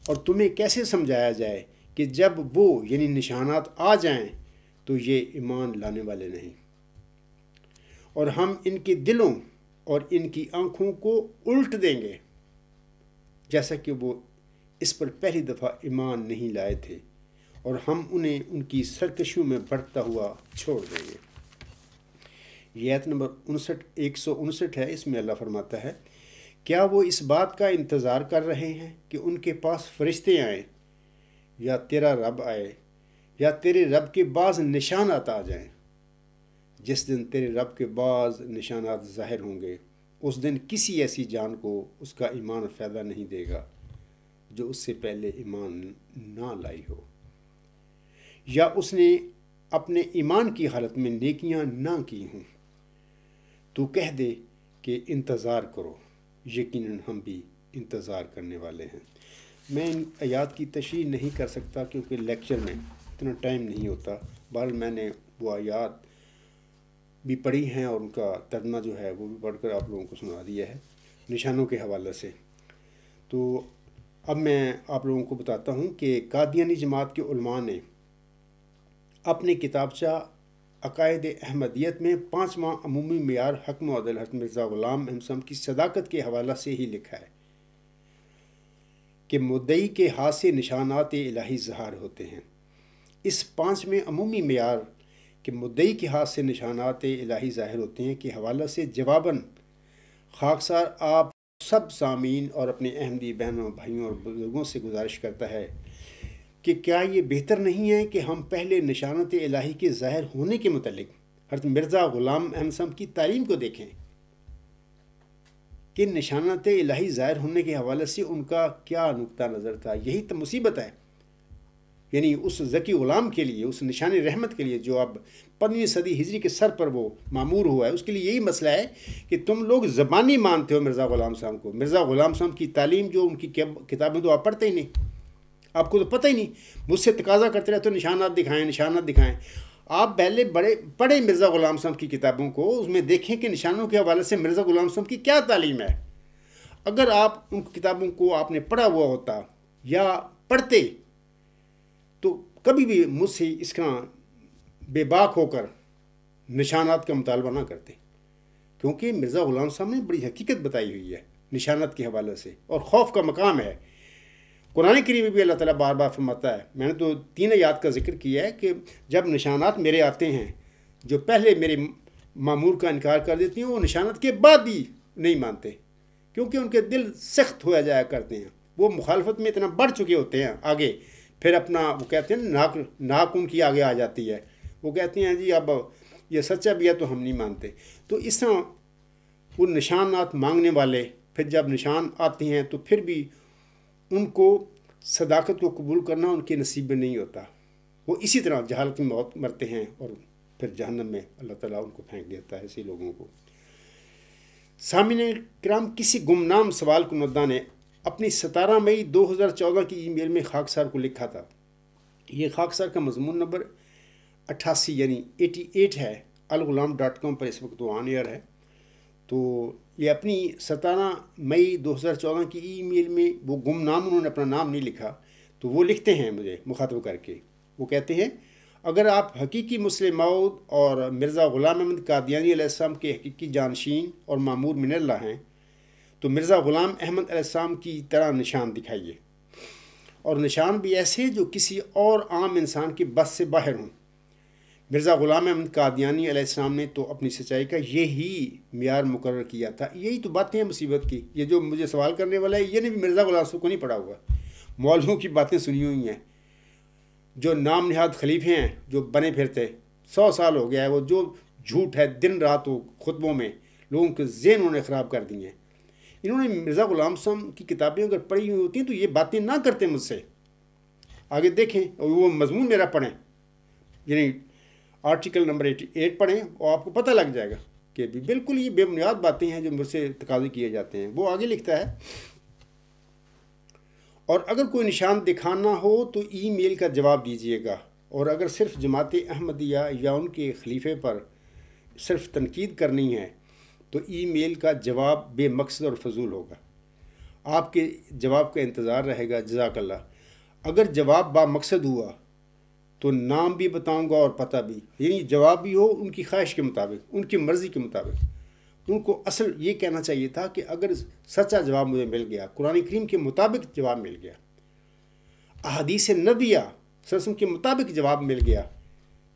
اور تمہیں کیسے سمجھایا جائے کہ جب وہ یعنی نشانات آ جائیں تو یہ ایمان لانے والے نہیں، اور ہم ان کے دلوں اور ان کی آنکھوں کو الٹ دیں گے جیسا کہ وہ اس پر پہلی دفعہ ایمان نہیں لائے تھے، اور ہم انہیں ان کی سرکشیوں میں بڑھتا ہوا چھوڑ دیں گے۔ یہ آیت نمبر 159 ہے۔ اس میں اللہ فرماتا ہے، کیا وہ اس بات کا انتظار کر رہے ہیں کہ ان کے پاس فرشتے آئیں یا تیرا رب آئے یا تیرے رب کے بعض نشانات آ جائیں؟ جس دن تیرے رب کے بعض نشانات ظاہر ہوں گے اس دن کسی ایسی جان کو اس کا ایمان فائدہ نہیں دے گا جو اس سے پہلے ایمان نہ لائی ہو، یا اس نے اپنے ایمان کی حالت میں نیکیاں نہ کی ہوں۔ تو کہہ دے کہ انتظار کرو، یقیناً ہم بھی انتظار کرنے والے ہیں۔ میں ان آیات کی تشریح نہیں کر سکتا کیونکہ لیکچر میں اتنا ٹائم نہیں ہوتا، بہرحال میں نے وہ آیات بھی پڑھی ہیں اور ان کا ترجمہ جو ہے وہ بھی پڑھ کر آپ لوگوں کو سنا دیا ہے نشانوں کے حوالے سے۔ تو اب میں آپ لوگوں کو بتاتا ہوں کہ قادیانی جماعت کے علماء نے اپنے کتابچہ عقائد احمدیت میں 5واں عمومی معیار حکم و عدل حضرت مرزا غلام احمد صاحب کی صداقت کے حوالہ سے ہی لکھا ہے کہ مدعی کے ہاتھ سے نشانات الہی ظاہر ہوتے ہیں۔ اس 5ویں عمومی معیار کہ مدعی کے ہاتھ سے نشانات الہی ظاہر ہوتے ہیں کے حوالہ سے جواباً خاکسار آپ سب سامعین اور اپنے احمدی بہنوں بھائیوں اور بزرگوں سے گزارش کرتا ہے کہ کیا یہ بہتر نہیں ہے کہ ہم پہلے نشانات الہی کے ظاہر ہونے کے متعلق حضرت مرزا غلام احمد صاحب کی تعلیم کو دیکھیں کہ نشانات الہی ظاہر ہونے کے حوالے سے ان کا کیا نقطہ نظر تھا۔ یہی تو مصیبت ہے، یعنی اس ذکی غلام کے لیے، اس نشان رحمت کے لیے جو اب 15ویں صدی ہجری کے سر پر وہ معمور ہوا ہے، اس کے لیے یہی مسئلہ ہے کہ تم لوگ زبانی مانتے ہو مرزا غلام صاحب کو۔ مرزا غلام صاحب کی تعلیم جو ان کی کتابیں تو آپ پڑھتے ہی نہیں، آپ کو تو پتہ ہی نہیں، مجھ سے تقاضا کرتے رہتے ہو نشانات دکھائیں نشانات دکھائیں۔ آپ پہلے پڑھیں مرزا غلام صاحب کی کتابوں کو، اس میں دیکھیں کہ نشانوں کے حوالے سے مرزا غلام صاحب کی کیا تعلیم ہے۔ اگر آپ ان کتابوں کو آپ نے پڑھا ہوا ہوتا یا پڑھتے تو کبھی بھی مجھ سے اس کا بے باک ہو کر نشانات کا مطالبہ نہ کرتے، کیونکہ مرزا غلام صاحب نے بڑی حقیقت بتائی ہوئی ہے نشانات کے حوالے سے، اور خوف کا مقام ہے۔ قرآن کریم میں بھی اللہ تعالیٰ بار بار فرماتا ہے، میں نے تو 3 آیات کا ذکر کیا ہے کہ جب نشانات میرے آتے ہیں جو پہلے میرے معمور کا انکار کر دیتی ہیں وہ نشانات کے بعد بھی نہیں مانتے، کیونکہ ان کے دل سخت ہو جایا کرتے ہیں، وہ مخالفت میں اتنا بڑھ چکے ہوتے ہیں آگے، پھر اپنا وہ کہتے ہیں ناک ان کی آگے آ جاتی ہے، وہ کہتے ہیں جی اب یہ سچا بھی ہے تو ہم نہیں مانتے۔ تو اس طرح وہ نشانات مانگنے والے پھر جب نشان آتے ہیں تو پھر بھی ان کو صداقت کو قبول کرنا ان کے نصیب میں نہیں ہوتا، وہ اسی طرح جہالت میں موت مرتے ہیں اور پھر جہنم میں اللہ تعالیٰ ان کو پھینک دیتا ہے ایسے لوگوں کو۔ سامعین کرام، کسی گمنام سوال کنندہ نے اپنی 17 مئی 2014 کی ای میل میں خاکسار کو لکھا تھا۔ یہ خاکسار کا مضمون نمبر 88 یعنی 88 ہے، alghulam.com پر اس وقت وہ آن ایئر ہے. تو یہ اپنی 17 مئی 2014 کی ای میل میں وہ گمنام انہوں نے اپنا نام نہیں لکھا، تو وہ لکھتے ہیں مجھے مخاطب کر کے. وہ کہتے ہیں اگر آپ حقیقی مسلم موعود اور مرزا غلام احمد قادیانی علیہ السلام کے حقیقی جانشین اور مامور من اللہ ہیں تو مرزا غلام احمد علیہ السلام کی طرح نشان دکھائیے، اور نشان بھی ایسے جو کسی اور عام انسان کے بس سے باہر ہوں. مرزا غلام احمد قادیانی علیہ السلام نے تو اپنی سچائی کا یہی معیار مقرر کیا تھا. یہی تو باتیں ہیں مصیبت کی. یہ جو مجھے سوال کرنے والا ہے یہ نے بھی مرزا غلام کو نہیں پڑھا ہوا، مولویوں کی باتیں سنی ہوئی ہیں، جو نام نہاد خلیفے ہیں جو بنے پھرتے 100 سال ہو گیا ہے، وہ جو جھوٹ ہے دن رات وہ خطبوں میں لوگوں کے ذہن انہوں نے خراب کر دیے ہیں. انہوں نے مرزا غلام صاحب کی کتابیں اگر پڑھی ہوئی ہوتی ہیں تو یہ باتیں نہ کرتے مجھ سے. آگے دیکھیں اور وہ مضمون میرا پڑھیں، یعنی آرٹیکل نمبر 88 پڑھیں اور آپ کو پتہ لگ جائے گا کہ بھی بالکل یہ بے بنیاد باتیں ہیں جو مجھ سے تقاضے کیے جاتے ہیں. وہ آگے لکھتا ہے اور اگر کوئی نشان دکھانا ہو تو ای میل کا جواب دیجیے گا، اور اگر صرف جماعت احمدیہ یا ان کے خلیفے پر صرف تنقید کرنی ہے تو ای میل کا جواب بے مقصد اور فضول ہوگا. آپ کے جواب کا انتظار رہے گا. جزاک اللہ. اگر جواب با مقصد ہوا تو نام بھی بتاؤں گا اور پتہ بھی، یعنی جواب بھی ہو ان کی خواہش کے مطابق، ان کی مرضی کے مطابق. ان کو اصل یہ کہنا چاہیے تھا کہ اگر سچا جواب مجھے مل گیا، قرآن کریم کے مطابق جواب مل گیا، احادیث نبیہ صلی اللہ علیہ وسلم کے مطابق جواب مل گیا،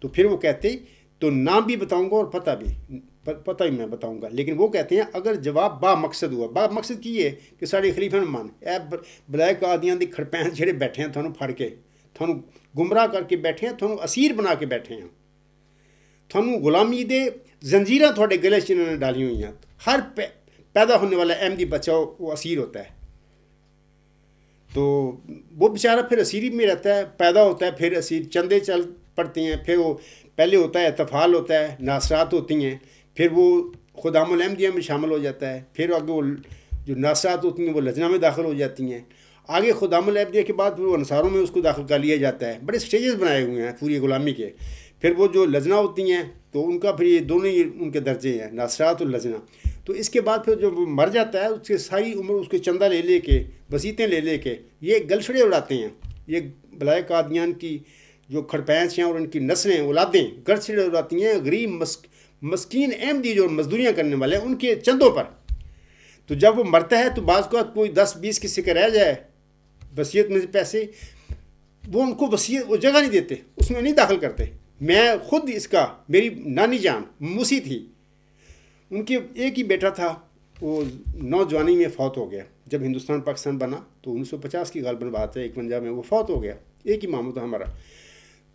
تو پھر وہ کہتے تو نام بھی بتاؤں گا اور پتہ بھی میں بتاؤں گا. لیکن وہ کہتے ہیں اگر جواب با مقصد ہوا. با مقصد کی ہے کہ سارے خلیفے نے مان اے بلائے قادیاں دی کھڑپین جڑے بیٹھے ہیں تھانوں پھڑ کے، تھانوں گمراہ کر کے بیٹھے ہیں، تھانوں اسیر بنا کے بیٹھے ہیں، تھانوں غلامی دے زنجیراں تھوڑے گلے چ انہوں نے ڈالی ہوئی ہیں. ہر پیدا ہونے والا احمدی بچہ وہ اسیر ہوتا ہے، تو وہ بیچارہ پھر اسیری میں رہتا ہے، پیدا ہوتا ہے پھر اسیر، چندے چل پڑتے ہیں، پھر وہ پہلے ہوتا ہے اطفال ہوتا ہے، ناصرات ہوتی ہیں، پھر وہ خدام الاحمدیہ میں شامل ہو جاتا ہے، پھر آگے وہ جو ناصرات ہوتی ہیں وہ لجنہ میں داخل ہو جاتی ہیں، آگے خدام الاحمدیہ کے بعد پھر وہ انصاروں میں اس کو داخل کر لیا جاتا ہے. بڑے سٹیجز بنائے ہوئے ہیں پوری غلامی کے. پھر وہ جو لجنہ ہوتی ہیں تو ان کا پھر یہ دونوں ہی ان کے درجے ہیں، ناصرات اور لجنہ. تو اس کے بعد پھر جب وہ مر جاتا ہے اس کے ساری عمر اس کے چندہ لے کے وسیعتیں لے کے یہ گلچھڑے اڑاتے ہیں. یہ بلائے قادیان کی جو کھڑپینچ ہیں اور ان کی نسلیں اولادیں گلچھڑے اڑاتی ہیں غریب مسکین احمدی جو مزدوریاں کرنے والے ہیں ان کے چندوں پر. تو جب وہ مرتا ہے تو بعض کو کوئی 10-20 کسی کا رہ جائے وصیت میں سے پیسے، وہ ان کو وصیت وہ جگہ نہیں دیتے، اس میں نہیں داخل کرتے. میں خود اس کا، میری نانی جان موسی تھی، ان کے ایک ہی بیٹا تھا، وہ نوجوانی میں فوت ہو گیا. جب ہندوستان پاکستان بنا تو 1950 کی غالباً بات ہے، 51 میں وہ فوت ہو گیا. ایک ہی ماموں تھا ہمارا.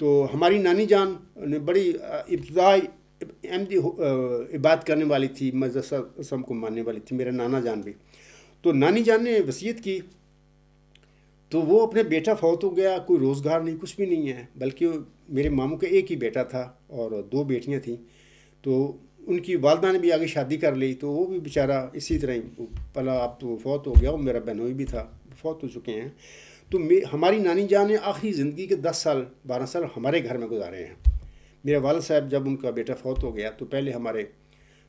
تو ہماری نانی جان نے بڑی ابتدائی احمدی عبادت کرنے والی تھی، مذہب اسلام کو ماننے والی تھی، میرا نانا جان بھی. تو نانی جان نے وصیت کی تو وہ اپنے بیٹا فوت ہو گیا، کوئی روزگار نہیں، کچھ بھی نہیں ہے، بلکہ میرے ماموں کا ایک ہی بیٹا تھا اور 2 بیٹیاں تھیں. تو ان کی والدہ نے بھی آگے شادی کر لی، تو وہ بھی بیچارہ اسی طرح ہی پلا. اب تو فوت ہو گیا، وہ میرا بہنوئی بھی تھا، فوت ہو چکے ہیں. تو ہماری نانی جان نے آخری زندگی کے 10 سال 12 سال ہمارے گھر میں گزارے ہیں. میرے والد صاحب جب ان کا بیٹا فوت ہو گیا تو پہلے ہمارے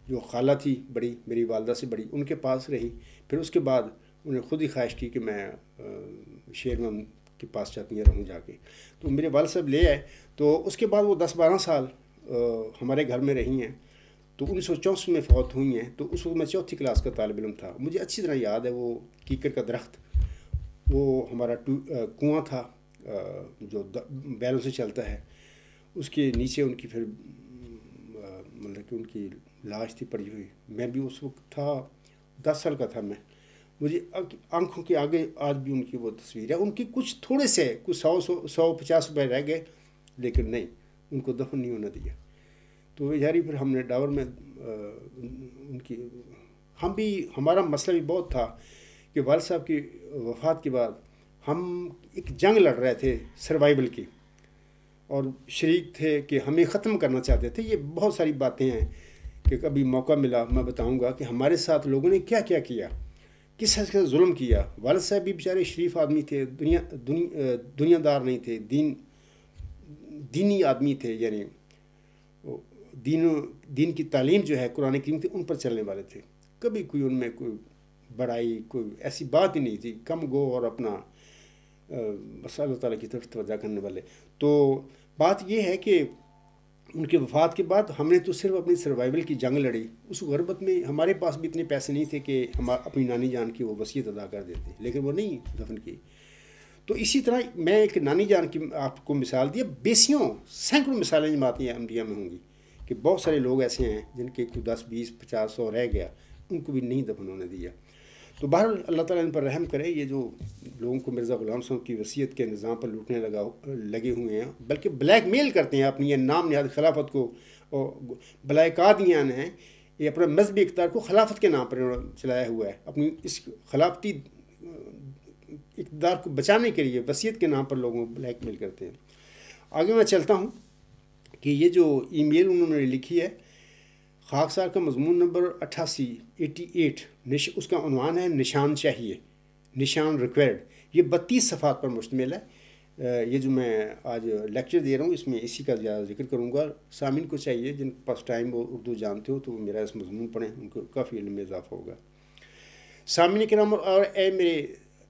جو خالہ تھی بڑی، میری والدہ سے بڑی، ان کے پاس رہی. پھر اس کے بعد انہیں خود ہی خواہش کی کہ میں شہر میں ان کے پاس چاہتی رہوں جا کے. تو میرے والد صاحب لے آئے. تو اس کے بعد وہ 10-12 سال ہمارے گھر میں رہی ہیں. تو 1964 میں فوت ہوئی ہیں. تو اس وقت میں 4تھی کلاس کا طالب علم تھا. مجھے اچھی طرح یاد ہے وہ کیکر کا درخت، وہ ہمارا کنواں تھا جو بیلوں سے چلتا ہے، اس کے نیچے ان کی پھر مطلب کہ ان کی لاش تھی پڑی ہوئی. میں بھی اس وقت تھا 10 سال کا تھا میں. مجھے آنکھوں کے آگے آج بھی ان کی وہ تصویر ہے. ان کی کچھ تھوڑے سے کچھ 150 روپے رہ گئے، لیکن نہیں، ان کو دفن نہیں ہونا دیا. تو بیچاری پھر ہم نے ڈاور میں ان کی، ہم بھی، ہمارا مسئلہ بھی بہت تھا کہ والد صاحب کی وفات کے بعد ہم ایک جنگ لڑ رہے تھے سروائیول کی، اور شریک تھے کہ ہمیں ختم کرنا چاہتے تھے. یہ بہت ساری باتیں ہیں کہ کبھی موقع ملا میں بتاؤں گا کہ ہمارے ساتھ لوگوں نے کیا کیا کیا، کس حد سے ظلم کیا. والد صاحب بھی بیچارے شریف آدمی تھے، دنیا دار نہیں تھے، دینی آدمی تھے، یعنی دین کی تعلیم جو ہے قرآن کریم تھی ان پر چلنے والے تھے. کبھی کوئی ان میں کوئی بڑائی کوئی ایسی بات ہی نہیں تھی. کم گو اور اپنا بس اللہ تعالیٰ کی طرف توجہ کرنے والے. تو بات یہ ہے کہ ان کے وفات کے بعد ہم نے تو صرف اپنی سروائیول کی جنگ لڑی. اس غربت میں ہمارے پاس بھی اتنے پیسے نہیں تھے کہ ہم اپنی نانی جان کی وہ وصیت ادا کر دیتے, لیکن وہ نہیں دفن کی. تو اسی طرح میں ایک نانی جان کی آپ کو مثال دیا, بیسیوں سینکڑوں مثالیں جماعت احمدیہ میں ہوں گی کہ بہت سارے لوگ ایسے ہیں جن کے 10 20 50 100 رہ گیا, ان کو بھی نہیں دفن ہونے دیا. تو بہرحال اللہ تعالیٰ ان پر رحم کرے. یہ جو لوگوں کو مرزا غلام صاحب کی وصیت کے نظام پر لوٹنے لگے ہوئے ہیں, بلکہ بلیک میل کرتے ہیں اپنی یہ نام نہاد خلافت کو, اور بلائے قادیان ہیں, یہ اپنا مذہبی اقتدار کو خلافت کے نام پر چلایا ہوا ہے. اپنی اس خلافتی اقتدار کو بچانے کے لیے وصیت کے نام پر لوگوں کو بلیک میل کرتے ہیں. آگے میں چلتا ہوں کہ یہ جو ای میل انہوں نے لکھی ہے, خاکسار کا مضمون نمبر 88 اس کا عنوان ہے نشان چاہیے, نشان ریکوائرڈ. یہ 32 صفحات پر مشتمل ہے. یہ جو میں آج لیکچر دے رہا ہوں اس میں اسی کا زیادہ ذکر کروں گا. سامعین کو چاہیے جن کے پاس ٹائم وہ اردو جانتے ہو تو وہ میرا اس مضمون پڑھیں, ان کو کافی علم میں اضافہ ہوگا. سامعین کرام اور اے میرے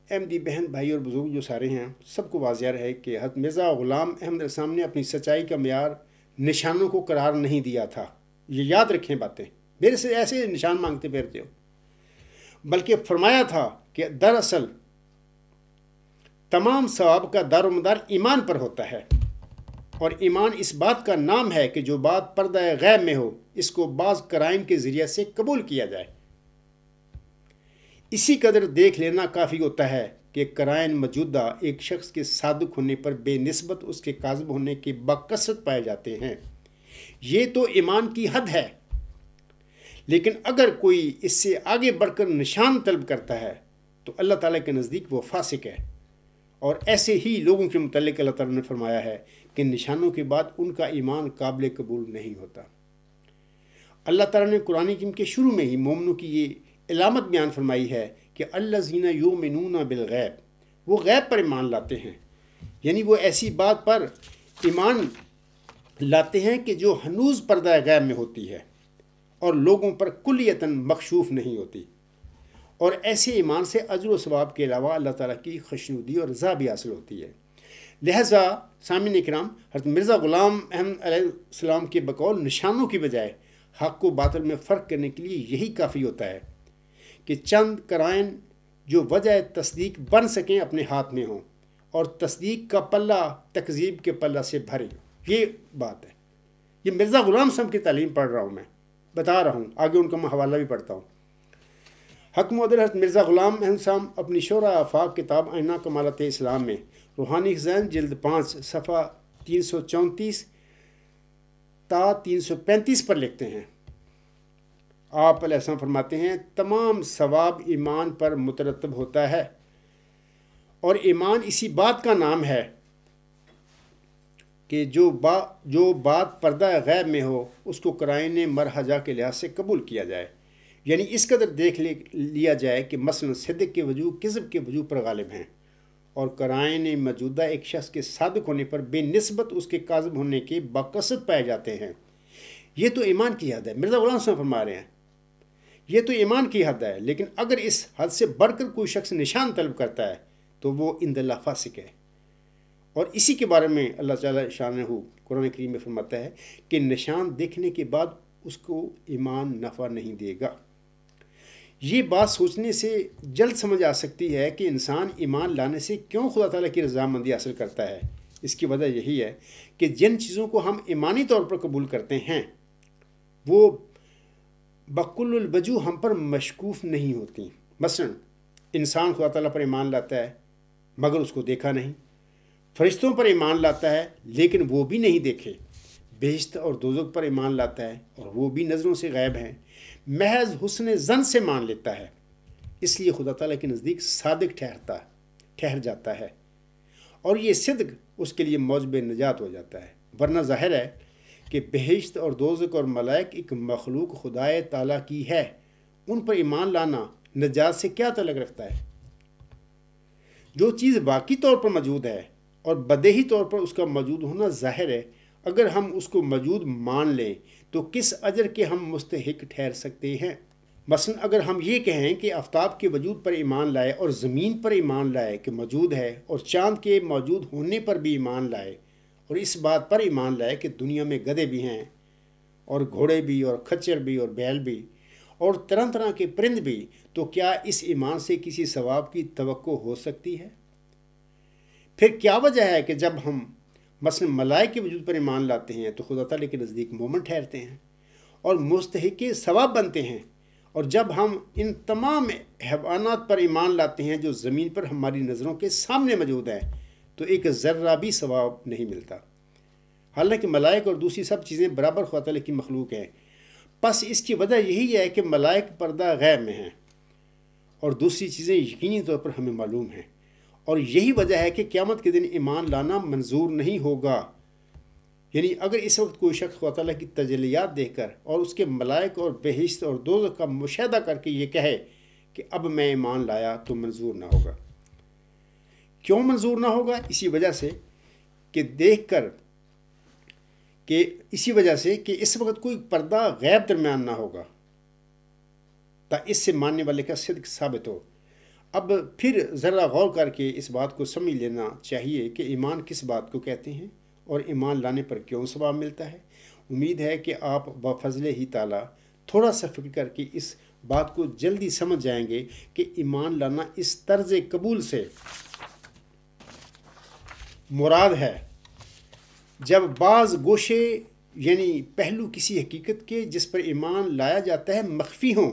احمدی بہن بھائی اور بزرگ جو سارے ہیں, سب کو واضح ہے کہ حضرت مرزا غلام احمد علیہ السلام نے اپنی سچائی کا معیار نشانوں کو قرار نہیں دیا تھا. یہ یاد رکھیں باتیں, میرے سے ایسے نشان مانگتے پھرتے ہو, بلکہ فرمایا تھا کہ دراصل تمام ثواب کا دار و مدار ایمان پر ہوتا ہے, اور ایمان اس بات کا نام ہے کہ جو بات پردہ غیب میں ہو اس کو بعض قرائن کے ذریعے سے قبول کیا جائے. اسی قدر دیکھ لینا کافی ہوتا ہے کہ قرائن موجودہ ایک شخص کے صادق ہونے پر بے نسبت اس کے کاذب ہونے کے بکثرت پائے جاتے ہیں. یہ تو ایمان کی حد ہے, لیکن اگر کوئی اس سے آگے بڑھ کر نشان طلب کرتا ہے تو اللہ تعالیٰ کے نزدیک وہ فاسق ہے. اور ایسے ہی لوگوں کے متعلق اللہ تعالیٰ نے فرمایا ہے کہ نشانوں کے بعد ان کا ایمان قابل قبول نہیں ہوتا. اللہ تعالیٰ نے قرآن کریم کے شروع میں ہی مومنوں کی یہ علامت بیان فرمائی ہے کہ الذین یؤمنون بالغیب, وہ غیب پر ایمان لاتے ہیں. یعنی وہ ایسی بات پر ایمان لاتے ہیں کہ جو ہنوز پردہ غیب میں ہوتی ہے اور لوگوں پر کلیتاً مکشوف نہیں ہوتی. اور ایسے ایمان سے اجر و ثواب کے علاوہ اللہ تعالیٰ کی خوشنودی اور رضا بھی حاصل ہوتی ہے. لہذا سامعین کرام, حضرت مرزا غلام احمد علیہ السلام کے بقول نشانوں کی بجائے حق و باطل میں فرق کرنے کے لیے یہی کافی ہوتا ہے کہ چند قرائن جو وجہ تصدیق بن سکیں اپنے ہاتھ میں ہوں, اور تصدیق کا پلہ تکذیب کے پلہ سے بھرے. یہ بات ہے. یہ مرزا غلام صاحب کی تعلیم پڑھ رہا ہوں, میں بتا رہا ہوں, آگے ان کا میں حوالہ بھی پڑھتا ہوں. حق معدل حضرت مرزا غلام احمد صاحب اپنی شورا آفاق کتاب آئینہ کمالات اسلام میں روحانی خزائن جلد 5 صفحہ 334 تا 335 پر لکھتے ہیں. آپ علیہ السلام فرماتے ہیں تمام ثواب ایمان پر مترتب ہوتا ہے, اور ایمان اسی بات کا نام ہے کہ جو بات پردہ غیب میں ہو اس کو قرائن مرحجہ کے لحاظ سے قبول کیا جائے. یعنی اس قدر دیکھ لیا جائے کہ مثلا صدق کے وجوہ کذب کے وجوہ پر غالب ہیں, اور قرائن موجودہ ایک شخص کے صادق ہونے پر بے نسبت اس کے کاذب ہونے کے بکثرت پائے جاتے ہیں. یہ تو ایمان کی حد ہے. مرزا غلام صاحب فرما رہے ہیں یہ تو ایمان کی حد ہے, لیکن اگر اس حد سے بڑھ کر کوئی شخص نشان طلب کرتا ہے تو وہ عند اللہ فاسق ہے. اور اسی کے بارے میں اللہ تعالیٰ شانہ قرآن کریم میں فرماتا ہے کہ نشان دیکھنے کے بعد اس کو ایمان نفع نہیں دے گا. یہ بات سوچنے سے جلد سمجھ آ سکتی ہے کہ انسان ایمان لانے سے کیوں خدا تعالیٰ کی رضامندی حاصل کرتا ہے. اس کی وجہ یہی ہے کہ جن چیزوں کو ہم ایمانی طور پر قبول کرتے ہیں وہ بکل الوجوہ ہم پر مشکوف نہیں ہوتی. مثلا انسان خدا تعالیٰ پر ایمان لاتا ہے مگر اس کو دیکھا نہیں, فرشتوں پر ایمان لاتا ہے لیکن وہ بھی نہیں دیکھے, بہشت اور دوزخ پر ایمان لاتا ہے اور وہ بھی نظروں سے غائب ہیں, محض حسن ظن سے مان لیتا ہے. اس لیے خدا تعالیٰ کے نزدیک صادق ٹھہر جاتا ہے, اور یہ صدق اس کے لیے موجب نجات ہو جاتا ہے. ورنہ ظاہر ہے کہ بہشت اور دوزخ اور ملائک ایک مخلوق خدائے تعالیٰ کی ہے, ان پر ایمان لانا نجات سے کیا تعلق رکھتا ہے؟ جو چیز واقعی طور پر موجود ہے اور بدیہی طور پر اس کا موجود ہونا ظاہر ہے, اگر ہم اس کو موجود مان لیں تو کس اجر کے ہم مستحق ٹھہر سکتے ہیں؟ مثلا اگر ہم یہ کہیں کہ آفتاب کے وجود پر ایمان لائے اور زمین پر ایمان لائے کہ موجود ہے، اور چاند کے موجود ہونے پر بھی ایمان لائے، اور اس بات پر ایمان لائے کہ دنیا میں گدھے بھی ہیں اور گھوڑے بھی اور کھچر بھی اور بیل بھی اور طرح طرح کے پرند بھی، تو کیا اس ایمان سے کسی ثواب کی توقع ہو سکتی ہے؟ پھر کیا وجہ ہے کہ جب ہم مثلا ملائکہ کے وجود پر ایمان لاتے ہیں تو خدا تعالیٰ کے نزدیک مومن ٹھہرتے ہیں اور مستحق ثواب بنتے ہیں، اور جب ہم ان تمام حیوانات پر ایمان لاتے ہیں جو زمین پر ہماری نظروں کے سامنے موجود ہیں تو ایک ذرہ بھی ثواب نہیں ملتا، حالانکہ ملائک اور دوسری سب چیزیں برابر خدا تعالیٰ کی مخلوق ہیں۔ پس اس کی وجہ یہی ہے کہ ملائک پردہ غیب میں ہیں اور دوسری چیزیں یقینی طور پر ہمیں معلوم ہیں، اور یہی وجہ ہے کہ قیامت کے دن ایمان لانا منظور نہیں ہوگا۔ یعنی اگر اس وقت کوئی شخص خدا تعالیٰ کی تجلیات دیکھ کر اور اس کے ملائک اور بہشت اور دوزخ کا مشاہدہ کر کے یہ کہے کہ اب میں ایمان لایا، تو منظور نہ ہوگا۔ کیوں منظور نہ ہوگا؟ اسی وجہ سے کہ اس وقت کوئی پردہ غیب درمیان نہ ہوگا تا اس سے ماننے والے کا صدق ثابت ہو۔ اب پھر ذرا غور کر کے اس بات کو سمجھ لینا چاہیے کہ ایمان کس بات کو کہتے ہیں اور ایمان لانے پر کیوں ثواب ملتا ہے۔ امید ہے کہ آپ بفضل ہی تعالیٰ تھوڑا سا فکر کر کے اس بات کو جلدی سمجھ جائیں گے کہ ایمان لانا اس طرز قبول سے مراد ہے جب بعض گوشے یعنی پہلو کسی حقیقت کے جس پر ایمان لایا جاتا ہے مخفی ہوں،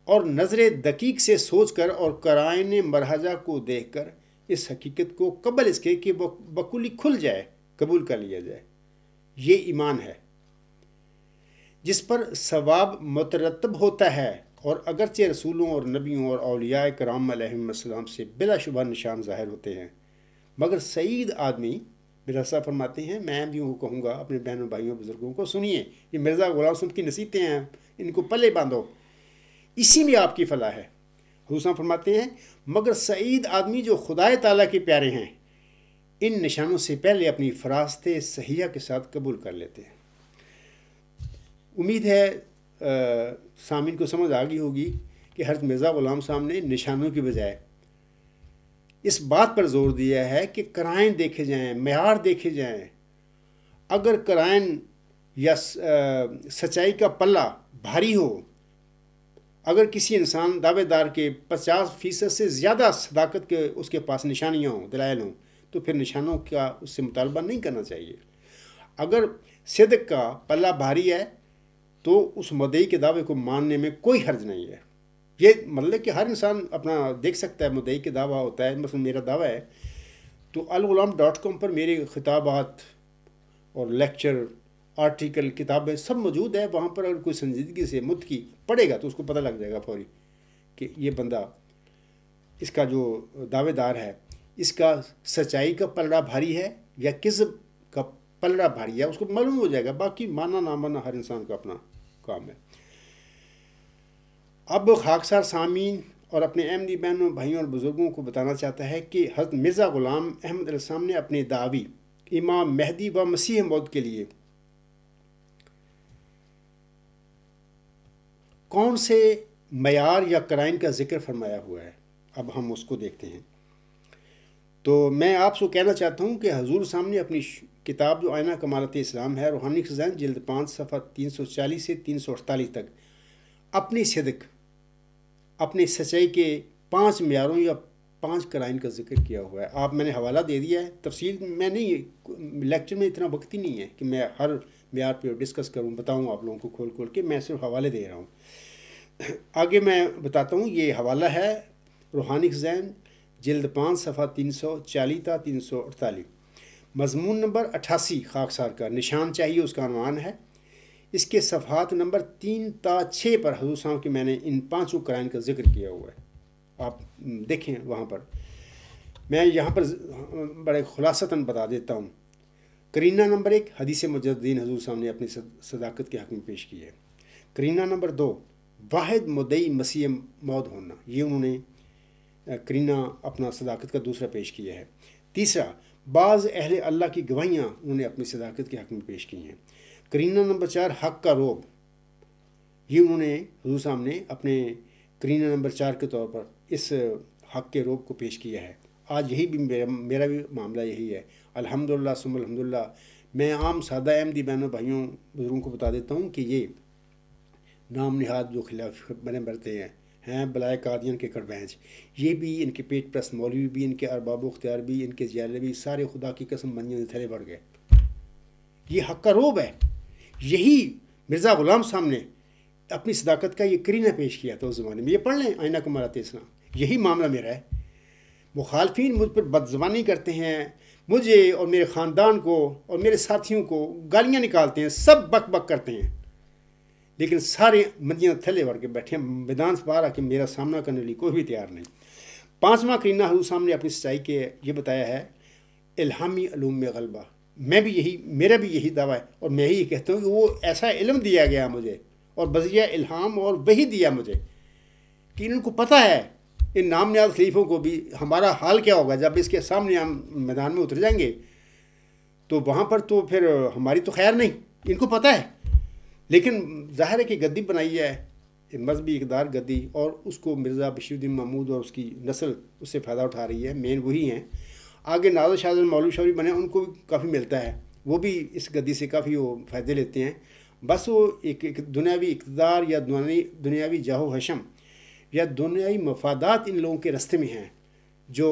اور نظر دقیق سے سوچ کر اور قرائن مرحجہ کو دیکھ کر اس حقیقت کو قبل اس کے کہ وہ بکلی کھل جائے قبول کر لیا جائے۔ یہ ایمان ہے جس پر ثواب مترتب ہوتا ہے، اور اگرچہ رسولوں اور نبیوں اور اولیاء کرام علیہم السلام سے بلا شبہ نشان ظاہر ہوتے ہیں، مگر سعید آدمی مرزا فرماتے ہیں، میں بھی وہ کہوں گا اپنے بہنوں بھائیوں بزرگوں کو، سنیے یہ مرزا غلام صاحب کی نصیحتیں ہیں، ان کو پلے باندھو، اسی میں آپ کی فلاح ہے۔ حضور صاحب فرماتے ہیں مگر سعید آدمی جو خدائے تعالیٰ کے پیارے ہیں ان نشانوں سے پہلے اپنی فراست صحیحہ کے ساتھ قبول کر لیتے ہیں۔ امید ہے سامعین کو سمجھ آ گئی ہوگی کہ حضرت مرزا غلام صاحب نے نشانوں کی بجائے اس بات پر زور دیا ہے کہ قرائن دیکھے جائیں، معیار دیکھے جائیں۔ اگر قرائن یا سچائی کا پلہ بھاری ہو، اگر کسی انسان دعوے دار کے 50% سے زیادہ صداقت کے اس کے پاس نشانیاں ہوں، دلائل ہوں، تو پھر نشانوں کا اس سے مطالبہ نہیں کرنا چاہیے۔ اگر صدق کا پلہ بھاری ہے تو اس مدعی کے دعوے کو ماننے میں کوئی حرج نہیں ہے۔ یہ مطلب کہ ہر انسان اپنا دیکھ سکتا ہے، مدعی کے دعویٰ ہوتا ہے، مثلا میرا دعویٰ ہے تو الغلام.com پر میرے خطابات اور لیکچر، آرٹیکل، کتابیں سب موجود ہے۔ وہاں پر اگر کوئی سنجیدگی سے متقی پڑھے گا تو اس کو پتہ لگ جائے گا فوری کہ یہ بندہ، اس کا جو دعوے دار ہے، اس کا سچائی کا پلڑا بھاری ہے یا کذب کا پلڑا بھاری ہے، اس کو معلوم ہو جائے گا۔ باقی مانا نہ مانا ہر انسان کا اپنا کام ہے۔ اب خاکسار سامعین اور اپنے احمدی بہنوں بھائیوں اور بزرگوں کو بتانا چاہتا ہے کہ حضرت مرزا غلام احمد علیہ السلام نے اپنے دعوی امام مہدی و مسیح موعود کے لیے کون سے معیار یا قرائن کا ذکر فرمایا ہوا ہے، اب ہم اس کو دیکھتے ہیں۔ تو میں آپ سے کہنا چاہتا ہوں کہ حضور صاحب نے اپنی کتاب جو آئینہ کمالات اسلام ہے، روحانی خزائن، جلد 5 صفحہ 340 سے 348 تک اپنی صدق، اپنی سچائی کے 5 معیاروں یا 5 قرائن کا ذکر کیا ہوا ہے۔ آپ میں نے حوالہ دے دیا ہے، تفصیل میں نہیں، لیکچر میں اتنا وقت ہی نہیں ہے کہ میں ہر معیار پہ ڈسکس کروں، بتاؤں آپ لوگوں کو کھول کے، میں صرف حوالے دے رہا ہوں۔ آگے میں بتاتا ہوں، یہ حوالہ ہے روحانی خزائن، جلد 5 صفحہ 340 تا 348، مضمون نمبر 88 خاکسار کا نشان چاہیے، اس کا عنوان ہے۔ اس کے صفحات نمبر 3 تا 6 پر حضور صاحب کے میں نے ان 5 قرائن کا ذکر کیا ہوا ہے، آپ دیکھیں وہاں پر۔ میں یہاں پر بڑے خلاصتاً بتا دیتا ہوں۔ قرینہ نمبر 1 حدیث مجددین حضور صاحب نے اپنی صداقت کے حق میں پیش کی ہے۔ قرینہ نمبر 2 واحد مدعی مسیح موعود ہونا، یہ انہوں نے قرینہ اپنا صداقت کا دوسرا پیش کیا ہے۔ تیسرا بعض اہل اللہ کی گواہیاں انہوں نے اپنی صداقت کے حق میں پیش کی ہیں۔ کرینہ نمبر 4 حق کا روب، یہ انہوں نے حضور سامنے اپنے کرینہ نمبر 4 کے طور پر اس حق کے روب کو پیش کیا ہے۔ آج یہی بھی میرا بھی معاملہ یہی ہے۔ الحمدللہ ثم الحمدللہ، میں عام سادہ احمدی بہنوں بھائیوں بزرگوں کو بتا دیتا ہوں کہ یہ نام نہاد جو خلاف بنے برتے ہیں بلائے قادیان کے کڑبینچ، یہ بھی ان کے پیٹ پرست مولوی بھی، ان کے ارباب و اختیار بھی، ان کے زیالے بھی، سارے خدا کی قسم منجوں کے تھلے بڑھ گئے۔ یہ حق کا روب ہے۔ یہی مرزا غلام صاحب نے اپنی صداقت کا یہ کرینہ پیش کیا تھا اس زمانے میں۔ یہ پڑھ لیں آئینہ کمالات اسلام، یہی معاملہ میرا ہے۔ مخالفین مجھ پر بدزبانی کرتے ہیں، مجھے اور میرے خاندان کو اور میرے ساتھیوں کو گالیاں نکالتے ہیں، سب بک بک کرتے ہیں، لیکن سارے مدینہ تھلے بڑھ کے بیٹھے ہیں، میدان سے باہر آ کے میرا سامنا کرنے کے لیے کوئی بھی تیار نہیں۔ 5واں کرینہ حضور صاحب نے اپنی سچائی کے یہ بتایا ہے الہامی علوم میں غلبہ۔ میرا بھی یہی دعویٰ ہے، اور میں یہی کہتا ہوں کہ وہ ایسا علم دیا گیا مجھے اور بذریعہ الہام اور وہی دیا مجھے کہ ان کو پتہ ہے ان نام نیاز خلیفوں کو بھی ہمارا حال کیا ہوگا جب اس کے سامنے ہم میدان میں اتر جائیں گے، تو وہاں پر تو پھر ہماری تو خیر نہیں، ان کو پتہ ہے۔ لیکن ظاہر ہے کہ گدی بنائی ہے، مذہبی اقدار گدی، اور اس کو مرزا بشیر الدین محمود اور اس کی نسل اس سے فائدہ اٹھا رہی ہے، مین وہی ہیں۔ آگے نازل شاذل مولوی شوری بنے، ان کو بھی کافی ملتا ہے، وہ بھی اس گدی سے کافی وہ فائدے لیتے ہیں۔ بس وہ ایک دنیاوی اقتدار یا دنیاوی جاہ و حشم یا دنیاوی مفادات ان لوگوں کے رستے میں ہیں، جو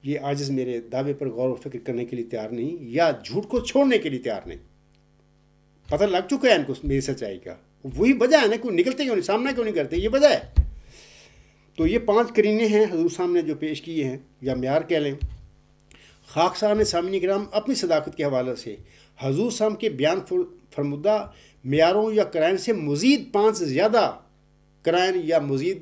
یہ عاجز میرے دعوے پر غور و فکر کرنے کے لیے تیار نہیں، یا جھوٹ کو چھوڑنے کے لیے تیار نہیں۔ پتہ لگ چکا ہے ان کو میری سچائی کا، وہی وجہ ہے نا، کوئی نکلتے کیوں نہیں، سامنا کیوں نہیں کرتے، یہ وجہ ہے۔ تو یہ 5 کرینے ہیں حضور صاحب نے جو پیش کیے ہیں، یا معیار کہہ لیں۔ خاکسار نے سامعین کرام اپنی صداقت کے حوالے سے حضور صاحب کے بیان فرمودہ معیاروں یا قرائن سے مزید 5 زیادہ قرائن یا مزید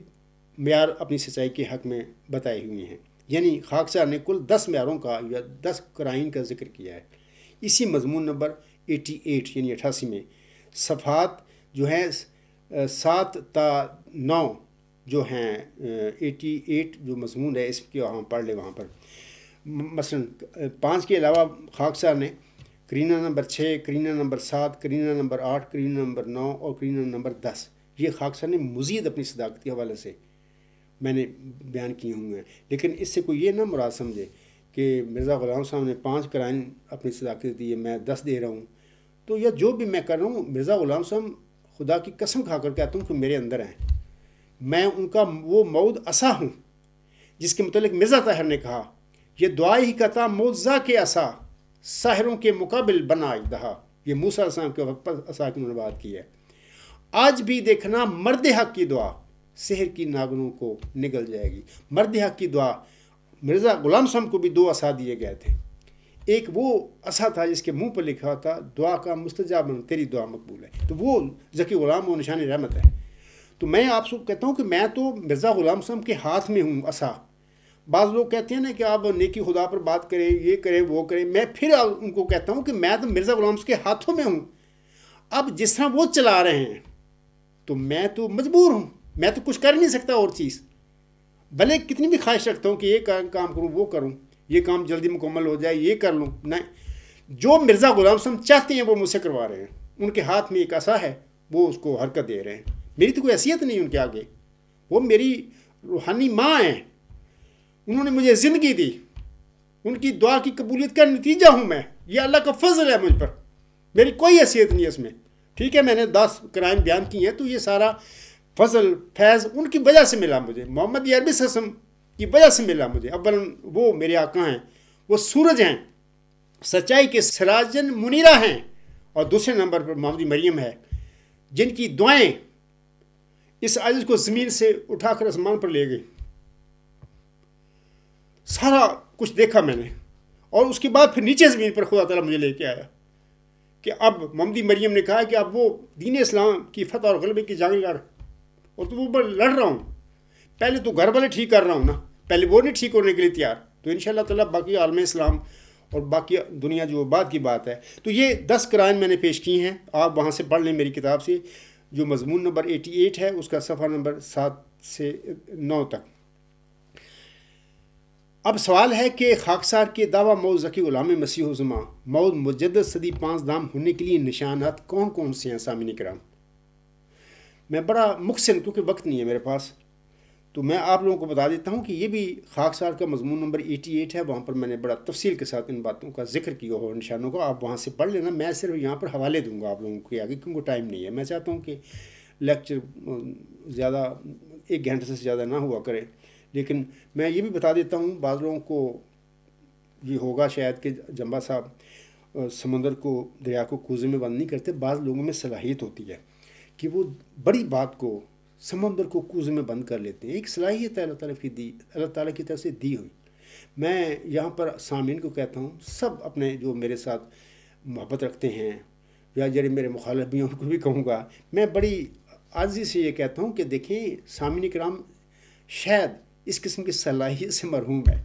معیار اپنی سچائی کے حق میں بتائے ہوئے ہیں۔ یعنی خاکسار نے کل 10 معیاروں کا یا 10 قرائن کا ذکر کیا ہے۔ اسی مضمون نمبر 88 یعنی 88 میں صفحات جو ہیں 7 تا 9 جو ہیں 88 جو مضمون ہے اس کے ہم پڑھ لیں وہاں پر۔ مثلا 5 کے علاوہ خاکسار نے Kareena number 6، Kareena number 7، Kareena number 8، Kareena number 9 اور کرینہ نمبر 10 یہ خاکسار نے مزید اپنی صداقت کے حوالے سے میں نے بیان کیے ہوئے ہیں۔ لیکن اس سے کوئی یہ نہ مراد سمجھے کہ مرزا غلام صاحب نے 5 قرائن اپنی صداقت دی ہے، میں 10 دے رہا ہوں، تو یا جو بھی میں کر رہا ہوں، مرزا غلام صاحب خدا کی قسم کھا کر کہتا ہوں کہ میرے اندر ہیں، میں ان کا وہ مود عصا ہوں جس کے متعلق مرزا طاہر نے کہا یہ دعائی ہی کہتا موضع کے عصا ساحروں کے مقابل بنا دہا۔ یہ موسیٰ علیہ السلام کے وقت پر عصا کی بات کی ہے۔ آج بھی دیکھنا مرد حق کی دعا سحر کی ناگنوں کو نگل جائے گی۔ مرد حق کی دعا، مرزا غلام صاحب کو بھی 2 عصا دیے گئے تھے۔ ایک وہ عصا تھا جس کے منہ پر لکھا تھا دعا کا مستجاب، تیری دعا مقبول ہے، تو وہ ذکی غلام و نشان رحمت ہے۔ تو میں آپ سے کہتا ہوں کہ میں تو مرزا غلام صاحب کے ہاتھ میں ہوں عصا۔ بعض لوگ کہتے ہیں نا کہ آپ نیکی خدا پر بات کریں، یہ کریں وہ کریں، میں پھر ان کو کہتا ہوں کہ میں تو مرزا غلام صاحب کے ہاتھوں میں ہوں۔ اب جس طرح وہ چلا رہے ہیں تو میں تو مجبور ہوں، میں تو کچھ کر نہیں سکتا اور چیز، بھلے کتنی بھی خواہش رکھتا ہوں کہ یہ کام کروں وہ کروں، یہ کام جلدی مکمل ہو جائے یہ کر لوں، نہیں، جو مرزا غلام صاحب چاہتے ہیں وہ مجھ سے کروا رہے ہیں۔ ان کے ہاتھ میں ایک عصا ہے، وہ اس کو حرکت دے رہے ہیں۔ میری تو کوئی حیثیت نہیں ان کے آگے، وہ میری روحانی ماں ہیں، انہوں نے مجھے زندگی دی، ان کی دعا کی قبولیت کا نتیجہ ہوں میں، یہ اللہ کا فضل ہے مجھ پر، میری کوئی حیثیت نہیں ہے اس میں۔ ٹھیک ہے، میں نے 10 قرائن بیان کی ہیں، تو یہ سارا فضل فیض ان کی وجہ سے ملا مجھے، محمد عربی سسم کی وجہ سے ملا مجھے۔ اولا وہ میرے آقا ہیں، وہ سورج ہیں، سچائی کے سراجن منیرہ ہیں، اور دوسرے نمبر پر محمد مریم ہے، جن کی دعائیں اس عجز کو زمین سے اٹھا کر آسمان پر لے گئی۔ سارا کچھ دیکھا میں نے، اور اس کے بعد پھر نیچے زمین پر خدا تعالیٰ مجھے لے کے آیا کہ اب محمد مریم نے کہا کہ اب وہ دین اسلام کی فتح اور غلبے کی جنگ لڑ، اور تو وہ لڑ رہا ہوں، پہلے تو گھر والے ٹھیک کر رہا ہوں نا، پہلے وہ نہیں ٹھیک ہونے کے لیے تیار، تو انشاءاللہ تعالیٰ باقی عالم اسلام اور باقی دنیا جو بعد کی بات ہے۔ تو یہ 10 قرائن میں نے پیش کی ہیں، آپ وہاں سے پڑھ لیں میری کتاب سے، جو مضمون نمبر 88 ہے، اس کا صفحہ نمبر 7 سے 9 تک۔ اب سوال ہے کہ خاکسار کے دعویٰ مئو ذکی غلام مسیح الزماں مئو مجدد صدی 5 دام ہونے کے لیے نشانات کون کون سے ہیں سامعین کرام؟ میں بڑا مختصر کیونکہ وقت نہیں ہے میرے پاس، تو میں آپ لوگوں کو بتا دیتا ہوں کہ یہ بھی خاکسار کا مضمون نمبر 88 ہے، وہاں پر میں نے بڑا تفصیل کے ساتھ ان باتوں کا ذکر کیا ہو، نشانوں کو آپ وہاں سے پڑھ لینا، میں صرف یہاں پر حوالے دوں گا آپ لوگوں کے آگے کیونکہ ٹائم نہیں ہے۔ میں چاہتا ہوں کہ لیکچر زیادہ 1 گھنٹے سے زیادہ نہ ہوا کرے، لیکن میں یہ بھی بتا دیتا ہوں بعض لوگوں کو یہ ہوگا شاید کہ جمبا صاحب سمندر کو دریا کو کوزے میں بند نہیں کرتے، بعض لوگوں میں صلاحیت ہوتی ہے کہ وہ بڑی بات کو سمندر کو کوزے میں بند کر لیتے ہیں، ایک صلاحیت ہے اللہ تعالیٰ کی طرف سے دی ہوئی۔ میں یہاں پر سامعین کو کہتا ہوں، سب اپنے جو میرے ساتھ محبت رکھتے ہیں یا جڑے میرے مخالف بھی ہیں ان کو بھی کہوں گا، میں بڑی عاجزی سے یہ کہتا ہوں کہ دیکھیں سامعین کرام شاید اس قسم کی صلاحیت سے محروم ہے،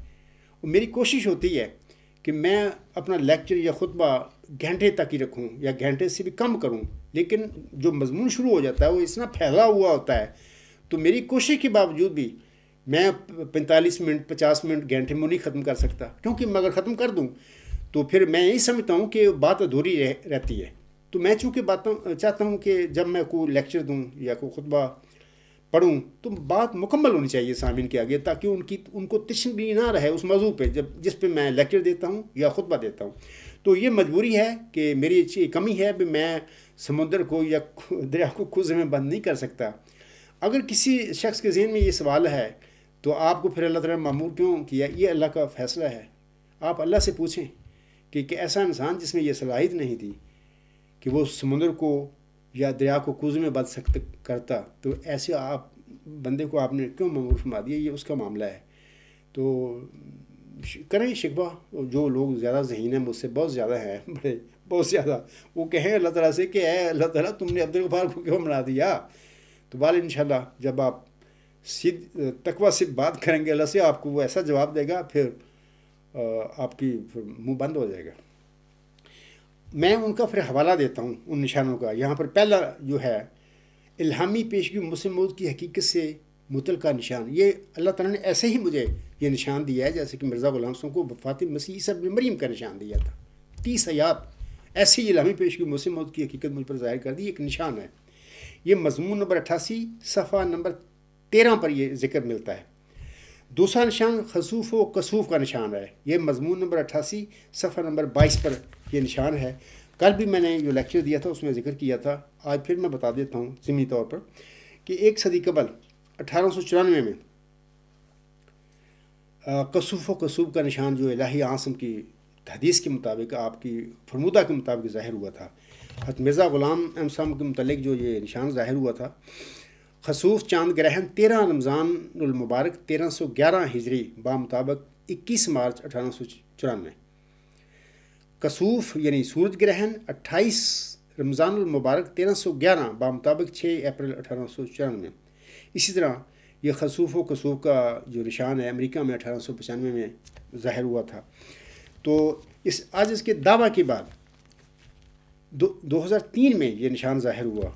اور میری کوشش ہوتی ہے کہ میں اپنا لیکچر یا خطبہ گھنٹے تک ہی رکھوں یا گھنٹے سے بھی کم کروں، لیکن جو مضمون شروع ہو جاتا ہے وہ اتنا پھیلا ہوا ہوتا ہے، تو میری کوشش کے باوجود بھی میں 45 منٹ 50 منٹ گھنٹے میں نہیں ختم کر سکتا، کیونکہ میں اگر ختم کر دوں تو پھر میں یہی سمجھتا ہوں کہ بات ادھوری رہتی ہے۔ تو میں چونکہ چاہتا ہوں کہ جب میں کوئی لیکچر دوں یا کوئی خطبہ پڑھوں تو بات مکمل ہونی چاہیے سامعین کے آگے، تاکہ ان کو تشنگی نہ رہے اس موضوع پہ جس پہ میں لیکچر دیتا ہوں یا خطبہ دیتا ہوں۔ تو یہ مجبوری ہے کہ میری کمی ہے کہ میں سمندر کو یا دریا کو کوزے میں بند نہیں کر سکتا۔ اگر کسی شخص کے ذہن میں یہ سوال ہے تو آپ کو پھر اللہ تعالیٰ نے معمور کیوں کیا؟ یہ اللہ کا فیصلہ ہے۔ آپ اللہ سے پوچھیں کہ ایسا انسان جس میں یہ صلاحیت نہیں تھی کہ وہ سمندر کو یا دریا کو کوزے میں بند کرتا، تو ایسے آپ بندے کو آپ نے کیوں معمور فرما دیا؟ یہ اس کا معاملہ ہے۔ تو کریں شکوہ، جو لوگ زیادہ ذہین ہیں مجھ سے بہت زیادہ ہیں، بہت زیادہ، وہ کہیں اللہ تعالیٰ سے کہ اے اللہ تعالیٰ تم نے عبدالغفار کو کیوں بنا دیا؟ تو بال انشاءاللہ جب آپ تقویٰ سے بات کریں گے اللہ سے، آپ کو وہ ایسا جواب دے گا، پھر آپ کی منہ بند ہو جائے گا۔ میں ان کا پھر حوالہ دیتا ہوں ان نشانوں کا۔ یہاں پر پہلا جو ہے الہامی پیشگی مسلم موعود کی حقیقت سے متعلقہ نشان، یہ اللہ تعالیٰ نے ایسے ہی مجھے یہ نشان دیا ہے جیسے کہ مرزا غلام صاحب کو وفات مسیح عیسیٰ ابن مریم کا نشان دیا تھا۔ 30 آیات ایسے ہی الہامی پیشگی مسلم موعود کی حقیقت مجھ پر ظاہر کر دی، ایک نشان ہے۔ یہ مضمون نمبر 88 صفحہ نمبر 13 پر یہ ذکر ملتا ہے۔ دوسرا نشان خسوف و کسوف کا نشان ہے، یہ مضمون نمبر 88 صفحہ نمبر 22 پر یہ نشان ہے۔ کل بھی میں نے جو لیکچر دیا تھا اس میں ذکر کیا تھا، آج پھر میں بتا دیتا ہوں ضمنی طور پر کہ 1 صدی قبل 1894 میں کسوف و کسوف کا نشان جو الہی عاصم کی حدیث کے مطابق، آپ کی فرمودہ کے مطابق ظاہر ہوا تھا۔ حضرت مرزا غلام احمد صاحب کے متعلق جو یہ نشان ظاہر ہوا تھا، خسوف چاند گرہن 13 رمضان المبارک 1311 ہجری بامطابق 21 مارچ 1894۔ کسوف یعنی سورج گرہن 28 رمضان المبارک 1311 بامطابق 6 اپریل 1894۔ اسی طرح یہ خسوف و کسوف کا جو نشان ہے امریکہ میں 1895 میں ظاہر ہوا تھا۔ تو آج اس کے دعویٰ کے بعد 2003 میں یہ نشان ظاہر ہوا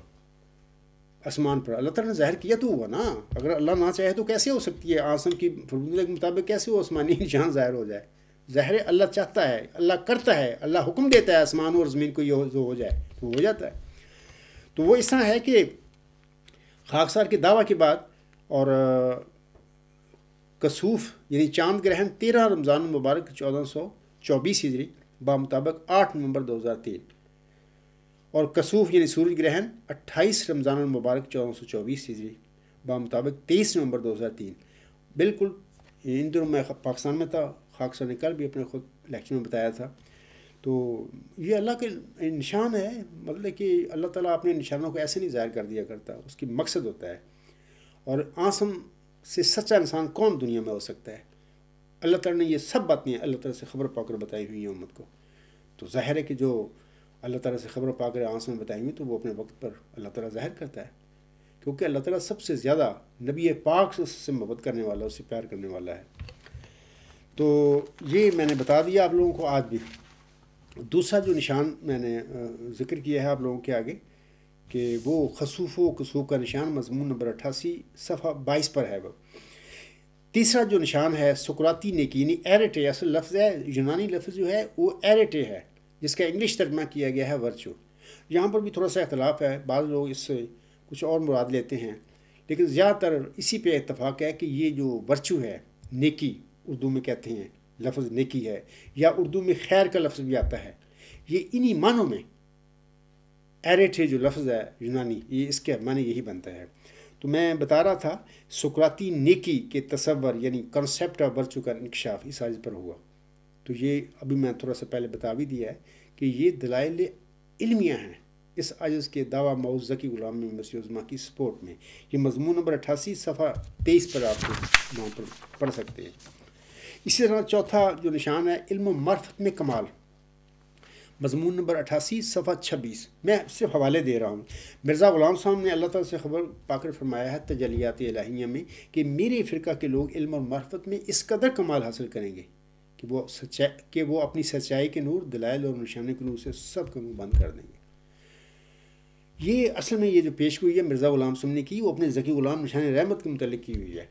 آسمان پر۔ اللہ تعالیٰ نے ظاہر کیا تو ہوا نا، اگر اللہ نہ چاہے تو کیسے ہو سکتی ہے؟ آسم کی فرمودہ کے مطابق کیسے وہ آسمانی نشان ظاہر ہو جائے؟ ظاہر اللہ چاہتا ہے، اللہ کرتا ہے، اللہ حکم دیتا ہے آسمان اور زمین کو یہ جو ہو جائے تو ہو جاتا ہے۔ تو وہ اس طرح ہے کہ خاکسار کے دعویٰ کے بعد اور کسوف یعنی چاند گرہن 13 رمضان المبارک 1424 ہجری بامطابق 8 نومبر 2003، اور کسوف یعنی سورج گرہن 28 رمضان المبارک 1424 ہجری بامطابق 23 نومبر 2003۔ بالکل ان دنوں میں پاکستان میں تھا، خاکسار نے کل بھی اپنے خود لیکچر میں بتایا تھا۔ تو یہ اللہ کے نشان ہے، مطلب کہ اللہ تعالیٰ اپنے نشانوں کو ایسے نہیں ظاہر کر دیا کرتا، اس کی مقصد ہوتا ہے۔ اور آسم سے سچا انسان کون دنیا میں ہو سکتا ہے؟ اللہ تعالیٰ نے یہ سب باتیں اللہ تعالیٰ سے خبر پا کر بتائی ہوئی ہیں امت کو، تو ظاہر ہے کہ جو اللہ تعالیٰ سے خبر پا کر آسم میں بتائی ہوئی تو وہ اپنے وقت پر اللہ تعالیٰ ظاہر کرتا ہے، کیونکہ اللہ تعالیٰ سب سے زیادہ نبی پاک سے محبت کرنے والا، اس سے پیار کرنے والا ہے۔ تو یہ میں نے بتا دیا آپ لوگوں کو۔ آج بھی دوسرا جو نشان میں نے ذکر کیا ہے آپ لوگوں کے آگے کہ وہ خسوف و کسوف کا نشان مضمون نمبر 88 صفحہ 22 پر ہے۔ وہ تیسرا جو نشان ہے سقراطی نیکی، یعنی ایریٹے، اصل لفظ ہے یونانی لفظ جو ہے وہ ایریٹے ہے، جس کا انگلش ترجمہ کیا گیا ہے ورچو۔ یہاں پر بھی تھوڑا سا اختلاف ہے، بعض لوگ اس سے کچھ اور مراد لیتے ہیں، لیکن زیادہ تر اسی پہ اتفاق ہے کہ یہ جو ورچو ہے، نیکی اردو میں کہتے ہیں، لفظ نیکی ہے، یا اردو میں خیر کا لفظ بھی آتا ہے، یہ انہی معنوں میں ایریٹے جو لفظ ہے یونانی، یہ اس کے معنی یہی بنتا ہے۔ تو میں بتا رہا تھا سقراطی نیکی کے تصور یعنی کنسیپٹ آف ورچو کا انکشاف اس عاجز پر ہوا۔ تو یہ ابھی میں تھوڑا سا پہلے بتا بھی دیا ہے کہ یہ دلائل علمیہ ہیں اس عاجز کے دعویٰ موضوع ذکی غلام مسیح عظمیٰ کی سپورٹ میں۔ یہ مضمون نمبر 88 صفحہ 23 پر آپ کو وہاں پر پڑھ سکتے ہیں۔ اسی طرح چوتھا جو نشان ہے علم و معرفت میں کمال، مضمون نمبر 88 صفحہ 26۔ میں صرف حوالے دے رہا ہوں۔ مرزا غلام صاحب نے اللہ تعالیٰ سے خبر پا کر فرمایا ہے تجلیات الہیہ میں کہ میرے فرقہ کے لوگ علم اور معرفت میں اس قدر کمال حاصل کریں گے کہ وہ اپنی سچائی کے نور، دلائل اور نشانے کے نور سے سب کا منہ بند کر دیں گے۔ یہ اصل میں یہ جو پیش گوئی ہے مرزا غلام صاحب نے کی، وہ اپنے ذکی غلام نشان رحمت کے متعلق کی ہوئی ہے،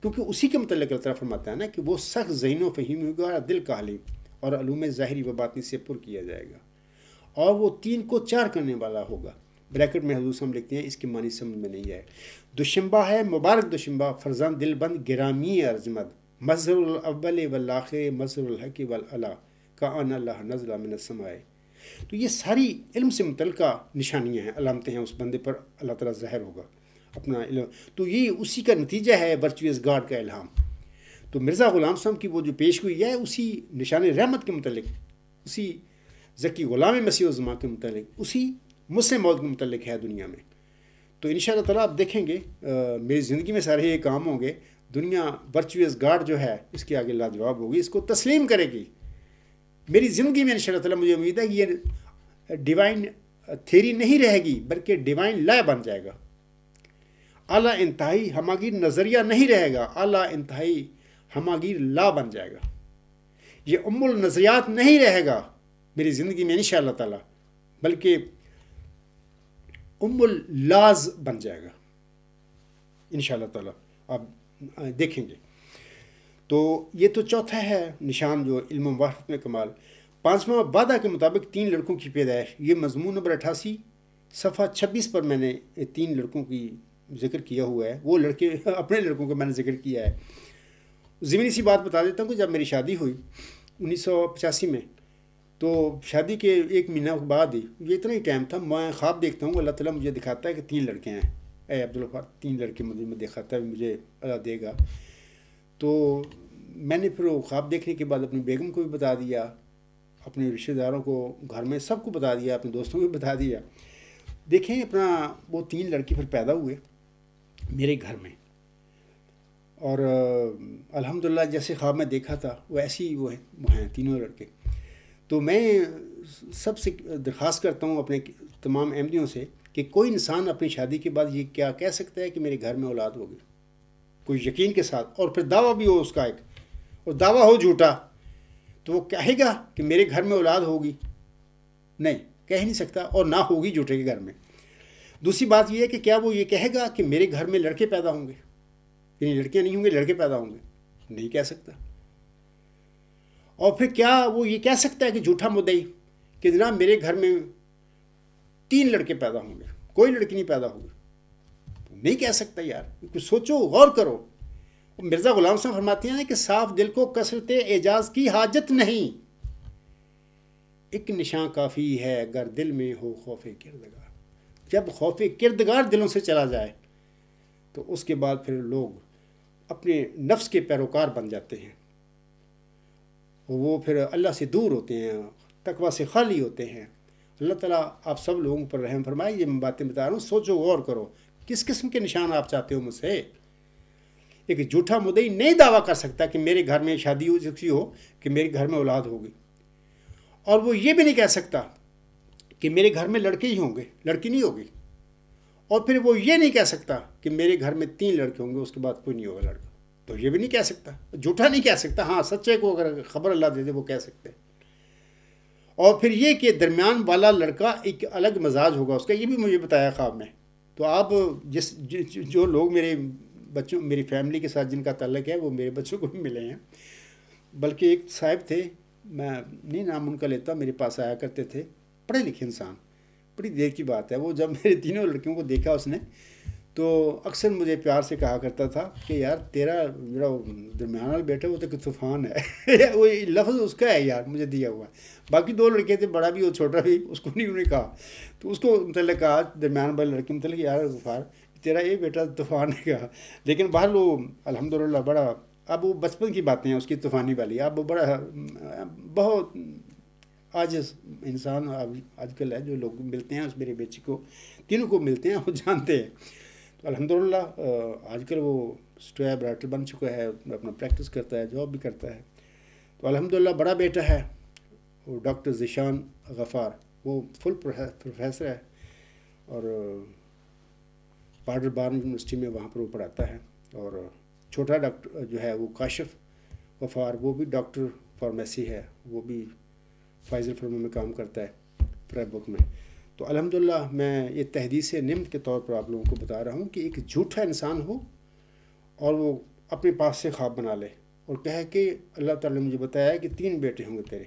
کیونکہ اسی کے متعلق اللہ تعالیٰ فرماتا ہے نا کہ وہ سخت ذہین و فہیم ہوگا اور دل کا حلیم، اور علوم ظاہری و باطنی سے پر کیا جائے گا، اور وہ 3 کو 4 کرنے والا ہوگا۔ بریکٹ میں حضور صاحب لکھتے ہیں، اس کی معنی سمجھ میں نہیں ہے۔ دوشنبہ ہے مبارک دوشنبہ، فرزان دل بند گرامی ارجمند، مظہر الاول والآخر مظہر الحق والعلا کان اللہ نزل من السماء۔ تو یہ ساری علم سے متعلقہ نشانیاں ہیں، علامتیں ہیں، اس بندے پر اللہ تعالیٰ ظاہر ہوگا اپنا علم۔ تو یہ اسی کا نتیجہ ہے ورچوئس گاڈ کا الہام۔ تو مرزا غلام صاحب کی وہ جو پیش گوئی ہے اسی نشان رحمت کے متعلق، اسی ذکی غلام مسیح عظمیٰ کے متعلق، اسی مسلم موت کے متعلق ہے دنیا میں۔ تو انشاءاللہ تعالیٰ آپ دیکھیں گے میری زندگی میں سارے یہ کام ہوں گے، دنیا ورچوئس گاڈ جو ہے اس کے آگے لاجواب ہوگی، اس کو تسلیم کرے گی۔ میری زندگی میں انشاءاللہ تعالیٰ مجھے امید ہے کہ یہ ڈیوائن تھیری نہیں رہے گی، بلکہ ڈیوائن لا بن جائے گا۔ اعلیٰ انتہائی ہماگیر نظریہ نہیں رہے گا، اعلیٰ انتہائی ہماگیر لا بن جائے گا۔ یہ النظریات نہیں رہے گا میری زندگی میں انشاءاللہ تعالیٰ، بلکہ اللاز بن جائے گا انشاءاللہ تعالیٰ، آپ دیکھیں گے۔ تو یہ تو چوتھا ہے نشان جو علم و معرفت میں کمال۔ 5واں وعدہ کے مطابق 3 لڑکوں کی پیدائش، یہ مضمون نمبر 88 صفحہ 26 پر میں نے 3 لڑکوں کی ذکر کیا ہوا ہے۔ وہ لڑکے اپنے لڑکوں کا میں نے ذکر کیا ہے۔ ضمنی سی بات بتا دیتا ہوں کہ جب میری شادی ہوئی 1985 میں، تو شادی کے 1 مہینہ بعد ہی، یہ اتنا ہی ٹائم تھا، میں خواب دیکھتا ہوں، اللہ تعالیٰ مجھے دکھاتا ہے کہ 3 لڑکے ہیں، اے عبدالغفار 3 لڑکے مجھے دکھاتا ہے، مجھے اللہ دے گا۔ تو میں نے پھر وہ خواب دیکھنے کے بعد اپنی بیگم کو بھی بتا دیا، اپنے رشتہ داروں کو گھر میں سب کو بتا دیا، اپنے دوستوں کو بھی بتا دیا۔ دیکھیں اپنا وہ 3 لڑکے پھر پیدا ہوئے میرے گھر میں، اور الحمدللہ جیسے خواب میں دیکھا تھا ویسے ہی وہ ہیں 3 لڑکے۔ تو میں سب سے درخواست کرتا ہوں اپنے تمام احمدیوں سے کہ کوئی انسان اپنی شادی کے بعد یہ کیا کہہ سکتا ہے کہ میرے گھر میں اولاد ہوگی، کوئی یقین کے ساتھ، اور پھر دعویٰ بھی ہو اس کا ایک، اور دعویٰ ہو جھوٹا، تو وہ کہے گا کہ میرے گھر میں اولاد ہوگی؟ نہیں، کہہ نہیں سکتا، اور نہ ہوگی جھوٹے کے گھر میں۔ دوسری بات یہ ہے کہ کیا وہ یہ کہے گا کہ میرے گھر میں لڑکے پیدا ہوں گے، یعنی لڑکیاں نہیں ہوں گے لڑکے پیدا ہوں گے؟ نہیں کہہ سکتا۔ اور پھر کیا وہ یہ کہہ سکتا ہے کہ جھوٹا مدعی کہ جناب میرے گھر میں 3 لڑکے پیدا ہوں گے، کوئی لڑکی نہیں پیدا ہوگی؟ نہیں کہہ سکتا یار، کچھ سوچو، غور کرو۔ مرزا غلام صاحب فرماتے ہیں کہ صاف دل کو کثرت اعجاز کی حاجت نہیں، ایک نشان کافی ہے اگر دل میں ہو خوف کردگار۔ جب خوف کردگار دلوں سے چلا جائے تو اس کے بعد پھر لوگ اپنے نفس کے پیروکار بن جاتے ہیں، وہ پھر اللہ سے دور ہوتے ہیں، تقویٰ سے خالی ہوتے ہیں۔ اللہ تعالیٰ آپ سب لوگوں پر رحم فرمائے۔ یہ میں باتیں بتا رہا ہوں، سوچو غور کرو، کس قسم کے نشان آپ چاہتے ہو مجھ سے؟ ایک جھوٹا مدعی نہیں دعویٰ کر سکتا کہ میرے گھر میں شادی ہو کہ میرے گھر میں اولاد ہوگی، اور وہ یہ بھی نہیں کہہ سکتا کہ میرے گھر میں لڑکے ہی ہوں گے، لڑکی نہیں ہوگی، اور پھر وہ یہ نہیں کہہ سکتا کہ میرے گھر میں 3 لڑکے ہوں گے، اس کے بعد کوئی نہیں ہوگا لڑکا، تو یہ بھی نہیں کہہ سکتا، جھوٹا نہیں کہہ سکتا۔ ہاں، سچے کو اگر خبر اللہ دے دے وہ کہہ سکتے ہیں۔ اور پھر یہ کہ درمیان والا لڑکا ایک الگ مزاج ہوگا اس کا، یہ بھی مجھے بتایا خواب میں۔ تو آپ جو لوگ میرے بچوں میری فیملی کے ساتھ جن کا تعلق ہے وہ میرے بچوں کو بھی ملے ہیں، بلکہ ایک صاحب تھے، میں نہیں نام ان کا لیتا، میرے پاس آیا کرتے تھے، پڑھے لکھے انسان، بڑی دیر کی بات ہے، وہ جب میرے تینوں لڑکیوں کو دیکھا اس نے تو اکثر مجھے پیار سے کہا کرتا تھا کہ یار تیرا جو درمیان والا بیٹا وہ تو کہ طوفان ہے وہ لفظ اس کا ہے یار مجھے دیا ہوا ہے، باقی دو لڑکے تھے، بڑا بھی اور چھوٹا بھی، اس کو نہیں انہوں نے کہا، تو اس کو متعلق کہا درمیان والے لڑکے متعلق یار غفار تیرا یہ بیٹا طوفان ہے کہا، لیکن باہر وہ الحمدللہ بڑا، اب وہ بچپن کی باتیں ہیں اس کی طوفانی والی، اب وہ بڑا بہت عاجز انسان آج کل ہے، جو لوگ ملتے ہیں اس میرے بیچی کو تینوں کو ملتے ہیں وہ جانتے ہیں، تو الحمدللہ آج کل وہ اسٹویب رائٹر بن چکا ہے، اپنا پریکٹس کرتا ہے، جاب بھی کرتا ہے، تو الحمدللہ بڑا بیٹا ہے وہ ڈاکٹر ذیشان غفار، وہ فل پروفیسر ہے، اور پارڈر بارن یونیورسٹی میں وہاں پر وہ پڑھاتا ہے، اور چھوٹا ڈاکٹر جو ہے وہ کاشف غفار، وہ بھی ڈاکٹر فارمیسی ہے، وہ بھی فائزر فرما میں کام کرتا ہے پریب بک میں، تو الحمدللہ میں یہ تحدیث نعمت کے طور پر آپ لوگوں کو بتا رہا ہوں کہ ایک جھوٹا انسان ہو اور وہ اپنے پاس سے خواب بنا لے اور کہے کہ اللہ تعالیٰ نے مجھے بتایا کہ 3 بیٹے ہوں گے تیرے،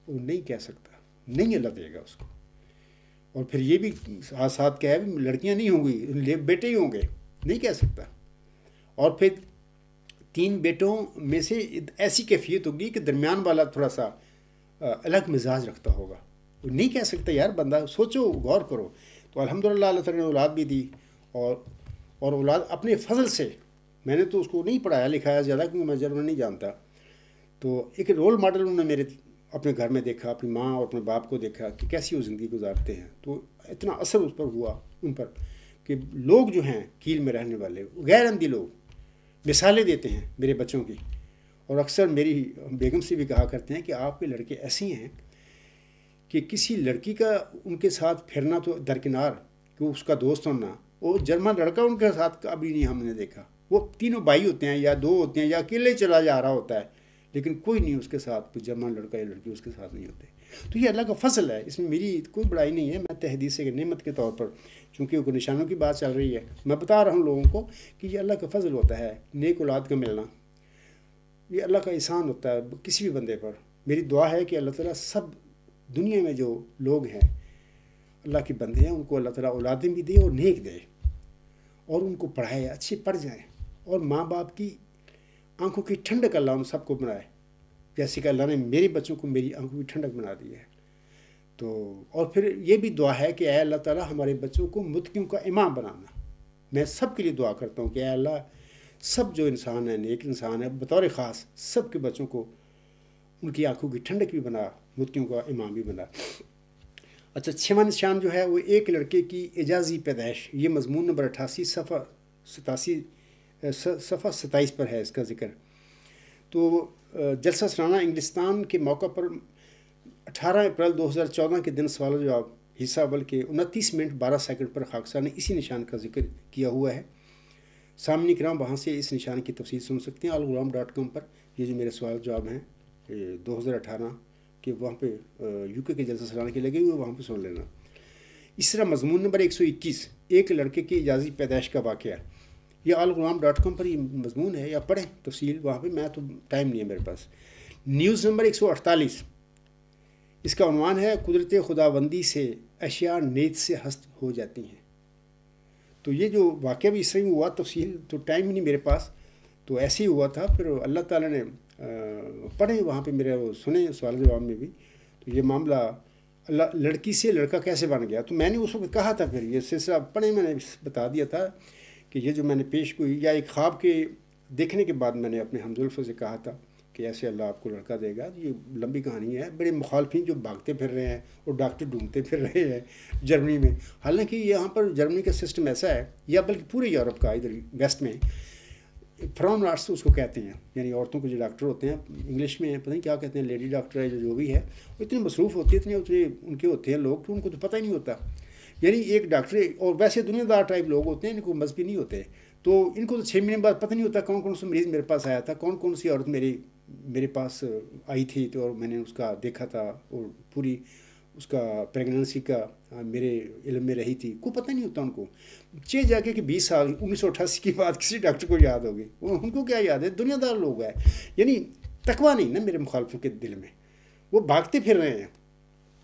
وہ نہیں کہہ سکتا، نہیں اللہ دے گا اس کو، اور پھر یہ بھی ساتھ ساتھ کہے بھی لڑکیاں نہیں ہوں گی بیٹے ہی ہوں گے، نہیں کہہ سکتا، اور پھر 3 بیٹوں میں سے ایسی کیفیت ہوگی کہ درمیان والا تھوڑا سا الگ مزاج رکھتا ہوگا، وہ نہیں کہہ سکتا یار، بندہ سوچو غور کرو، تو الحمدللہ اللہ تعالیٰ نے اولاد بھی دی، اور اولاد اپنے فضل سے، میں نے تو اس کو نہیں پڑھایا لکھایا زیادہ کیونکہ میں جرمن نہیں جانتا، تو ایک رول ماڈل انہوں نے میرے اپنے گھر میں دیکھا، اپنی ماں اور اپنے باپ کو دیکھا کہ کیسی وہ زندگی گزارتے ہیں، تو اتنا اثر اس پر ہوا ان پر کہ لوگ جو ہیں کیل میں رہنے والے غیر اندھی لوگ مثالیں دیتے ہیں میرے بچوں کی، اور اکثر میری بیگم سے بھی کہا کرتے ہیں کہ آپ کے لڑکے ایسے ہیں کہ کسی لڑکی کا ان کے ساتھ پھرنا تو درکنار کہ اس کا دوست ہونا، وہ جرمن لڑکا ان کے ساتھ کبھی نہیں ہم نے دیکھا، وہ تینوں بھائی ہوتے ہیں یا 2 ہوتے ہیں یا اکیلے چلا جا رہا ہوتا ہے، لیکن کوئی نہیں اس کے ساتھ، کوئی جرمن لڑکا یا لڑکی اس کے ساتھ نہیں ہوتے، تو یہ اللہ کا فضل ہے، اس میں میری کوئی بڑائی نہیں ہے، میں تحدیث نعمت کے طور پر چونکہ وہ نشانوں کی بات چل رہی ہے میں بتا رہا ہوں لوگوں کو کہ یہ اللہ کا فضل ہوتا ہے، نیک اولاد کا ملنا یہ اللہ کا احسان ہوتا ہے کسی بھی بندے پر، میری دعا ہے کہ اللہ تعالیٰ سب دنیا میں جو لوگ ہیں اللہ کے بندے ہیں ان کو اللہ تعالیٰ اولادیں بھی دے اور نیک دے، اور ان کو پڑھائے، اچھے پڑھ جائیں، اور ماں باپ کی آنکھوں کی ٹھنڈک اللہ ان سب کو بنائے، جیسے کہ اللہ نے میرے بچوں کو میری آنکھوں کی ٹھنڈک بنا دی ہے، تو اور پھر یہ بھی دعا ہے کہ اے اللہ تعالیٰ ہمارے بچوں کو متقیوں کا امام بنانا، میں سب کے لیے دعا کرتا ہوں کہ اے اللہ سب جو انسان ہیں نیک انسان ہے بطور خاص سب کے بچوں کو ان کی آنکھوں کی ٹھنڈک بھی بنا، متقیوں کا امام بھی بنا۔ اچھا 6واں نشان جو ہے وہ ایک لڑکے کی اعجازی پیدائش، یہ مضمون نمبر 88 صفحہ 27 پر ہے اس کا ذکر، تو جلسہ سالانہ انگلستان کے موقع پر 18 اپریل 2014 کے دن سوال و جواب حصہ اول کے 29 منٹ 12 سیکنڈ پر خاکسار نے اسی نشان کا ذکر کیا ہوا ہے، سامعین کرام وہاں سے اس نشان کی تفصیل سن سکتے ہیں، alghulam.com پر یہ جو میرے سوال جواب ہیں 2018 کے وہاں پہ UK کے جلسہ سالانہ کے لگے ہوئے وہاں پہ سن لینا۔ اس طرح مضمون نمبر 121 ایک لڑکے کی اعجازی پیدائش کا واقعہ، یہ alghulam.com پر یہ مضمون ہے، یا پڑھیں تفصیل وہاں پہ، میں تو ٹائم نہیں ہے میرے پاس۔ نیوز نمبر 148 اس کا عنوان ہے قدرت خداوندی سے اشیاء نیت سے ہست ہو جاتی ہیں، تو یہ جو واقعہ بھی اس طرح ہوا، تفصیل تو ٹائم ہی نہیں میرے پاس، تو ایسے ہی ہوا تھا، پھر اللہ تعالیٰ نے پڑھیں وہاں پہ میرے وہ سنیں سوال جواب میں بھی، تو یہ معاملہ اللہ لڑکی سے لڑکا کیسے بن گیا، تو میں نے اس وقت کہا تھا، پھر یہ سلسلہ پڑھیں میں نے بتا دیا تھا کہ یہ جو میں نے پیش گوئی یا ایک خواب کے دیکھنے کے بعد میں نے اپنے حمزلفظ سے کہا تھا کہ ایسے اللہ آپ کو لڑکا دے گا، یہ لمبی کہانی ہے، بڑے مخالفین جو بھاگتے پھر رہے ہیں اور ڈاکٹر ڈھونڈتے پھر رہے ہیں جرمنی میں، حالانکہ یہاں پر جرمنی کا سسٹم ایسا ہے، یا بلکہ پورے یورپ کا ادھر ویسٹ میں فرام آرٹس اس کو کہتے ہیں، یعنی عورتوں کے جو ڈاکٹر ہوتے ہیں انگلش میں پتہ نہیں کیا کہتے ہیں، لیڈی ڈاکٹر ہے جو بھی ہے، وہ اتنے مصروف ہوتے ہیں، اتنے ان کے ہوتے ہیں لوگ کہ ان کو تو پتہ ہی نہیں ہوتا، یعنی ایک ڈاکٹر، اور ویسے دنیا دار ٹائپ لوگ ہوتے ہیں، ان کو مذہبی نہیں ہوتے، تو ان کو تو 6 مہینے بعد پتہ نہیں ہوتا کون کون سا مریض میرے پاس آیا تھا، کون کون سی عورت میرے پاس آئی تھی، تو اور میں نے اس کا دیکھا تھا اور پوری اس کا پریگننسی کا میرے علم میں رہی تھی، کوئی پتہ نہیں ہوتا ان کو. چھ جا کے کہ 20 سال 1988 کی بات کسی ڈاکٹر کو یاد ہوگی، ان کو کیا یاد ہے؟ دنیا دار لوگ ہیں. یعنی تقویٰ نہیں نا میرے مخالفوں کے دل میں، وہ بھاگتے پھر رہے ہیں.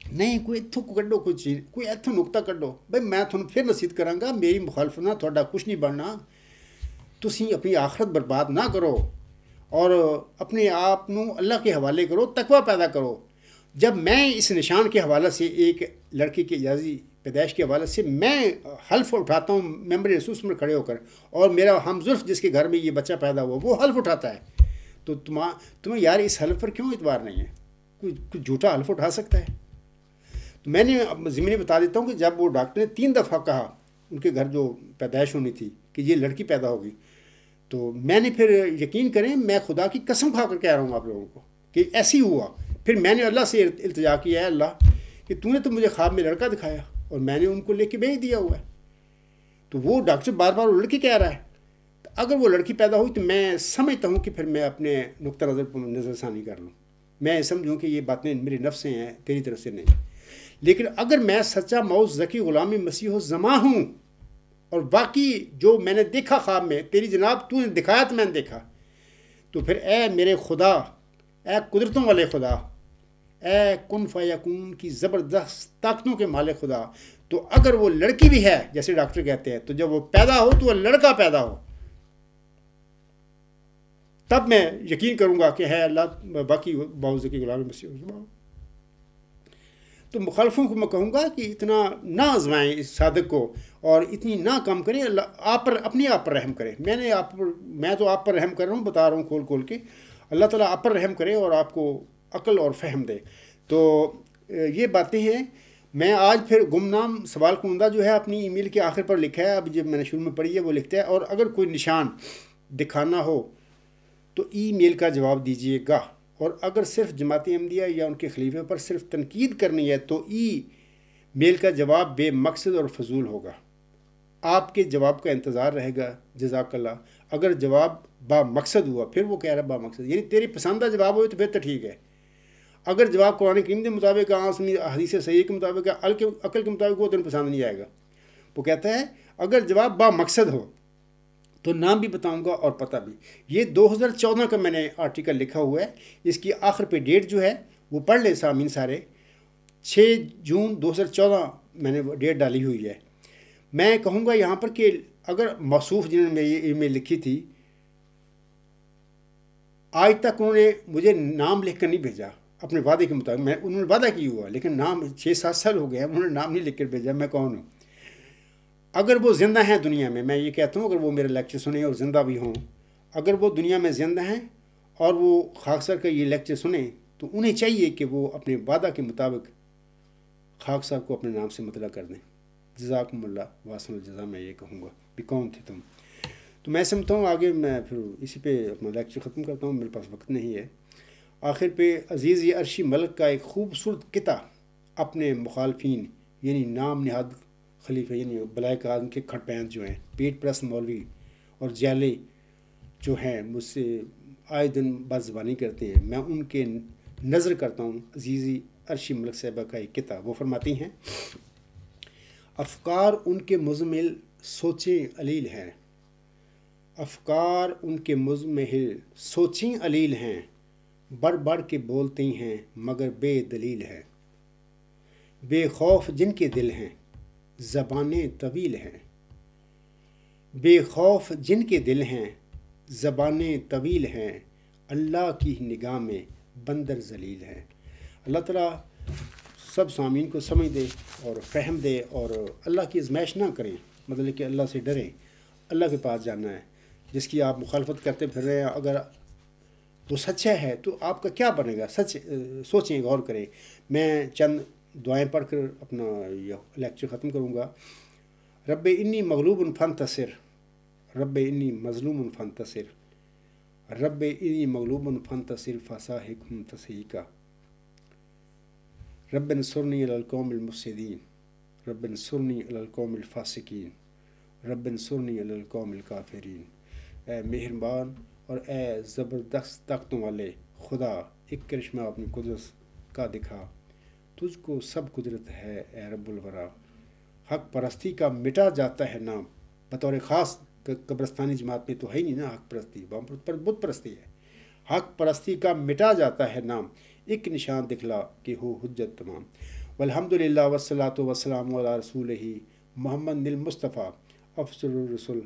نہیں کوئی اتوں کڈو، کوئی چیز، کوئی اتوں نقطہ کڈو. بھائی میں تھوڑا پھر نصیحت کراں گا، میری مخالفت نہ تھوڑا کچھ نہیں بننا. تسی اپنی آخرت برباد نہ کرو اور اپنے آپ نو اللہ کے حوالے کرو، تقویٰ پیدا کرو. جب میں اس نشان کے حوالے سے، ایک لڑکی کی اعزازی پیدائش کے حوالے سے میں حلف اٹھاتا ہوں ممبر رسوس میں کھڑے ہو کر، اور میرا ہم زلف جس کے گھر میں یہ بچہ پیدا ہوا وہ حلف اٹھاتا ہے، تو تمہیں یار اس حلف پر کیوں اعتبار نہیں ہے؟ کوئی جھوٹا حلف اٹھا سکتا ہے؟ تو میں نے ضمنی بتا دیتا ہوں کہ جب وہ ڈاکٹر نے 3 دفعہ کہا ان کے گھر جو پیدائش ہونی تھی کہ یہ لڑکی پیدا ہوگی، تو میں نے پھر یقین کریں میں خدا کی قسم کھا کر کہہ رہا ہوں آپ لوگوں کو کہ ایسی ہوا. پھر میں نے اللہ سے التجا کیا ہے اللہ کہ تو نے تو مجھے خواب میں لڑکا دکھایا اور میں نے ان کو لے کے بھیج دیا ہوا ہے. تو وہ ڈاکٹر بار بار وہ لڑکی کہہ رہا ہے. تو اگر وہ لڑکی پیدا ہوئی تو میں سمجھتا ہوں کہ پھر میں اپنے نقطہ نظر پر نظر ثانی کر لوں، میں سمجھوں کہ یہ باتیں میری نفس سے ہیں، تیری طرف سے نہیں. لیکن اگر میں سچا موعود ذکی غلام مسیح الزماں ہوں اور باقی جو میں نے دیکھا خواب میں تیری جناب تو نے دکھایا تو میں نے دیکھا، تو پھر اے میرے خدا، اے قدرتوں والے خدا، اے کن فیکون کی زبردست طاقتوں کے مالک خدا، تو اگر وہ لڑکی بھی ہے جیسے ڈاکٹر کہتے ہیں تو جب وہ پیدا ہو تو وہ لڑکا پیدا ہو، تب میں یقین کروں گا کہ ہے اللہ باقی باؤ ذکی غلام مسیح الزماں. تو مخالفوں کو میں کہوں گا کہ اتنا نہ آزمائیں اس صادق کو اور اتنی نہ کم کریں. اللہ آپ پر، اپنے آپ پر رحم کرے. میں تو آپ پر رحم کر رہا ہوں، بتا رہا ہوں کھول کے. اللہ تعالیٰ آپ پر رحم کرے اور آپ کو عقل اور فہم دے. تو یہ باتیں ہیں. میں آج پھر گمنام سوال کنندہ جو ہے اپنی ای میل کے آخر پر لکھا ہے، اب جب میں نے شروع میں پڑھی ہے وہ لکھتا ہے، اور اگر کوئی نشان دکھانا ہو تو ای میل کا جواب دیجیے گا، اور اگر صرف جماعت احمدیہ یا ان کے خلیفے پر صرف تنقید کرنی ہے تو ای میل کا جواب بے مقصد اور فضول ہوگا. آپ کے جواب کا انتظار رہے گا. جزاک اللہ. اگر جواب با مقصد ہوا، پھر وہ کہہ رہا ہے با مقصد، یعنی تیری پسندہ جواب ہوئے تو پھر تو ٹھیک ہے. اگر جواب قرآن کریم کے مطابق، حدیث صحیح کے مطابق، عقل کے مطابق وہ تمہیں پسند نہیں آئے گا. وہ کہتا ہے اگر جواب با مقصد ہو تو نام بھی بتاؤں گا اور پتہ بھی. یہ 2014 کا میں نے آرٹیکل لکھا ہوا ہے. اس کی آخر پہ ڈیٹ جو ہے وہ پڑھ لیں سامعین سارے. 6 جون 2014 میں نے ڈیٹ ڈالی ہوئی ہے. میں کہوں گا یہاں پر کہ اگر موصوف جنہوں نے یہ ای میل لکھی تھی، آج تک انہوں نے مجھے نام لکھ کر نہیں بھیجا اپنے وعدے کے مطابق. انہوں نے وعدہ کی ہوا لیکن نام 6-7 سال ہو گئے ہیں، انہوں نے نام نہیں لکھ کر بھیجا. میں کون ہوں؟ اگر وہ زندہ ہیں دنیا میں یہ کہتا ہوں، اگر وہ میرے لیکچر سنیں اور زندہ بھی ہوں، اگر وہ دنیا میں زندہ ہیں اور وہ خاکسار کا یہ لیکچر سنیں تو انہیں چاہیے کہ وہ اپنے وعدہ کے مطابق خاکسار کو اپنے نام سے مطلع کر دیں. جزاکم اللہ واسن الجزا. میں یہ کہوں گا بھی کون تھے تم. تو میں سمجھتا ہوں آگے میں پھر اسی پہ اپنا لیکچر ختم کرتا ہوں، میرے پاس وقت نہیں ہے. آخر پہ عزیز عرشی ملک کا ایک خوبصورت قطع اپنے مخالفین یعنی نام نہاد خلیفہ یعنی بلائک اعظم کے کھٹ پینٹ جو ہیں، پیٹ پرست مولوی اور جعلی جو ہیں، مجھ سے آئے دن بد زبانی کرتے ہیں، میں ان کے نظر کرتا ہوں. عزیزی عرشی ملک صاحبہ کا ایک قطع، وہ فرماتی ہیں افکار ان کے مزمل سوچیں علیل ہیں، افکار ان کے مزمحل سوچیں علیل ہیں، بڑھ بڑھ کے بولتی ہیں مگر بے دلیل ہے. بے خوف جن کے دل ہیں زبانیں طویل ہیں، بے خوف جن کے دل ہیں زبانیں طویل ہیں، اللہ کی نگاہ میں بندر ذلیل ہے. اللہ تعالیٰ سب سامعین کو سمجھ دے اور فہم دے اور اللہ کی آزمائش نہ کریں، مطلب کہ اللہ سے ڈریں. اللہ کے پاس جانا ہے. جس کی آپ مخالفت کرتے پھر رہے ہیں، اگر وہ سچا ہے تو آپ کا کیا بنے گا؟ سوچیں، غور کریں. میں چند دعائیں پڑھ کر اپنا یہ لیکچر ختم کروں گا. رب انی مغلوب فانتصر، رب انی مظلوم فانتصر، رب انی مغلوب فانتصر فصاحبهم تسحیقا، رب انصرنی علی القوم المفسدین، رب انصرنی علی القوم الفاسقین، رب انصرنی علی القوم الکافرین. اے مہربان اور اے زبردست طاقتوں والے خدا، ایک کرشمہ اپنی قدرت کا دکھا تجھ کو سب قدرت ہے اے رب الورا۔ حق پرستی کا مٹا جاتا ہے نام، بطور خاص قبرستانی جماعت میں تو ہے ہی نہیں نا حق پرستی، وہاں پر بت پرستی ہے۔ حق پرستی کا مٹا جاتا ہے نام، ایک نشان دکھلا کہ ہو حجت تمام۔ والحمدللہ والصلاۃ والسلام علی رسولہ محمد المصطفیٰ افضل الرسل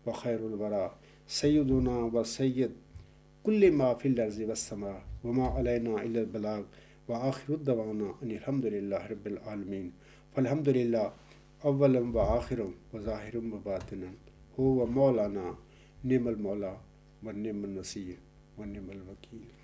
و خیر الورا، سیدنا و سید کل ما فی الارض والسماء وما علینا الا البلاغ وآخر الدعوانا ان الحمد للہ رب العالمین۔ فالحمد للہ اولا و آخرا و ظاہرا و باطنا، هو مولانا نعم المولا و نعم النصیر و نعم الوکیل۔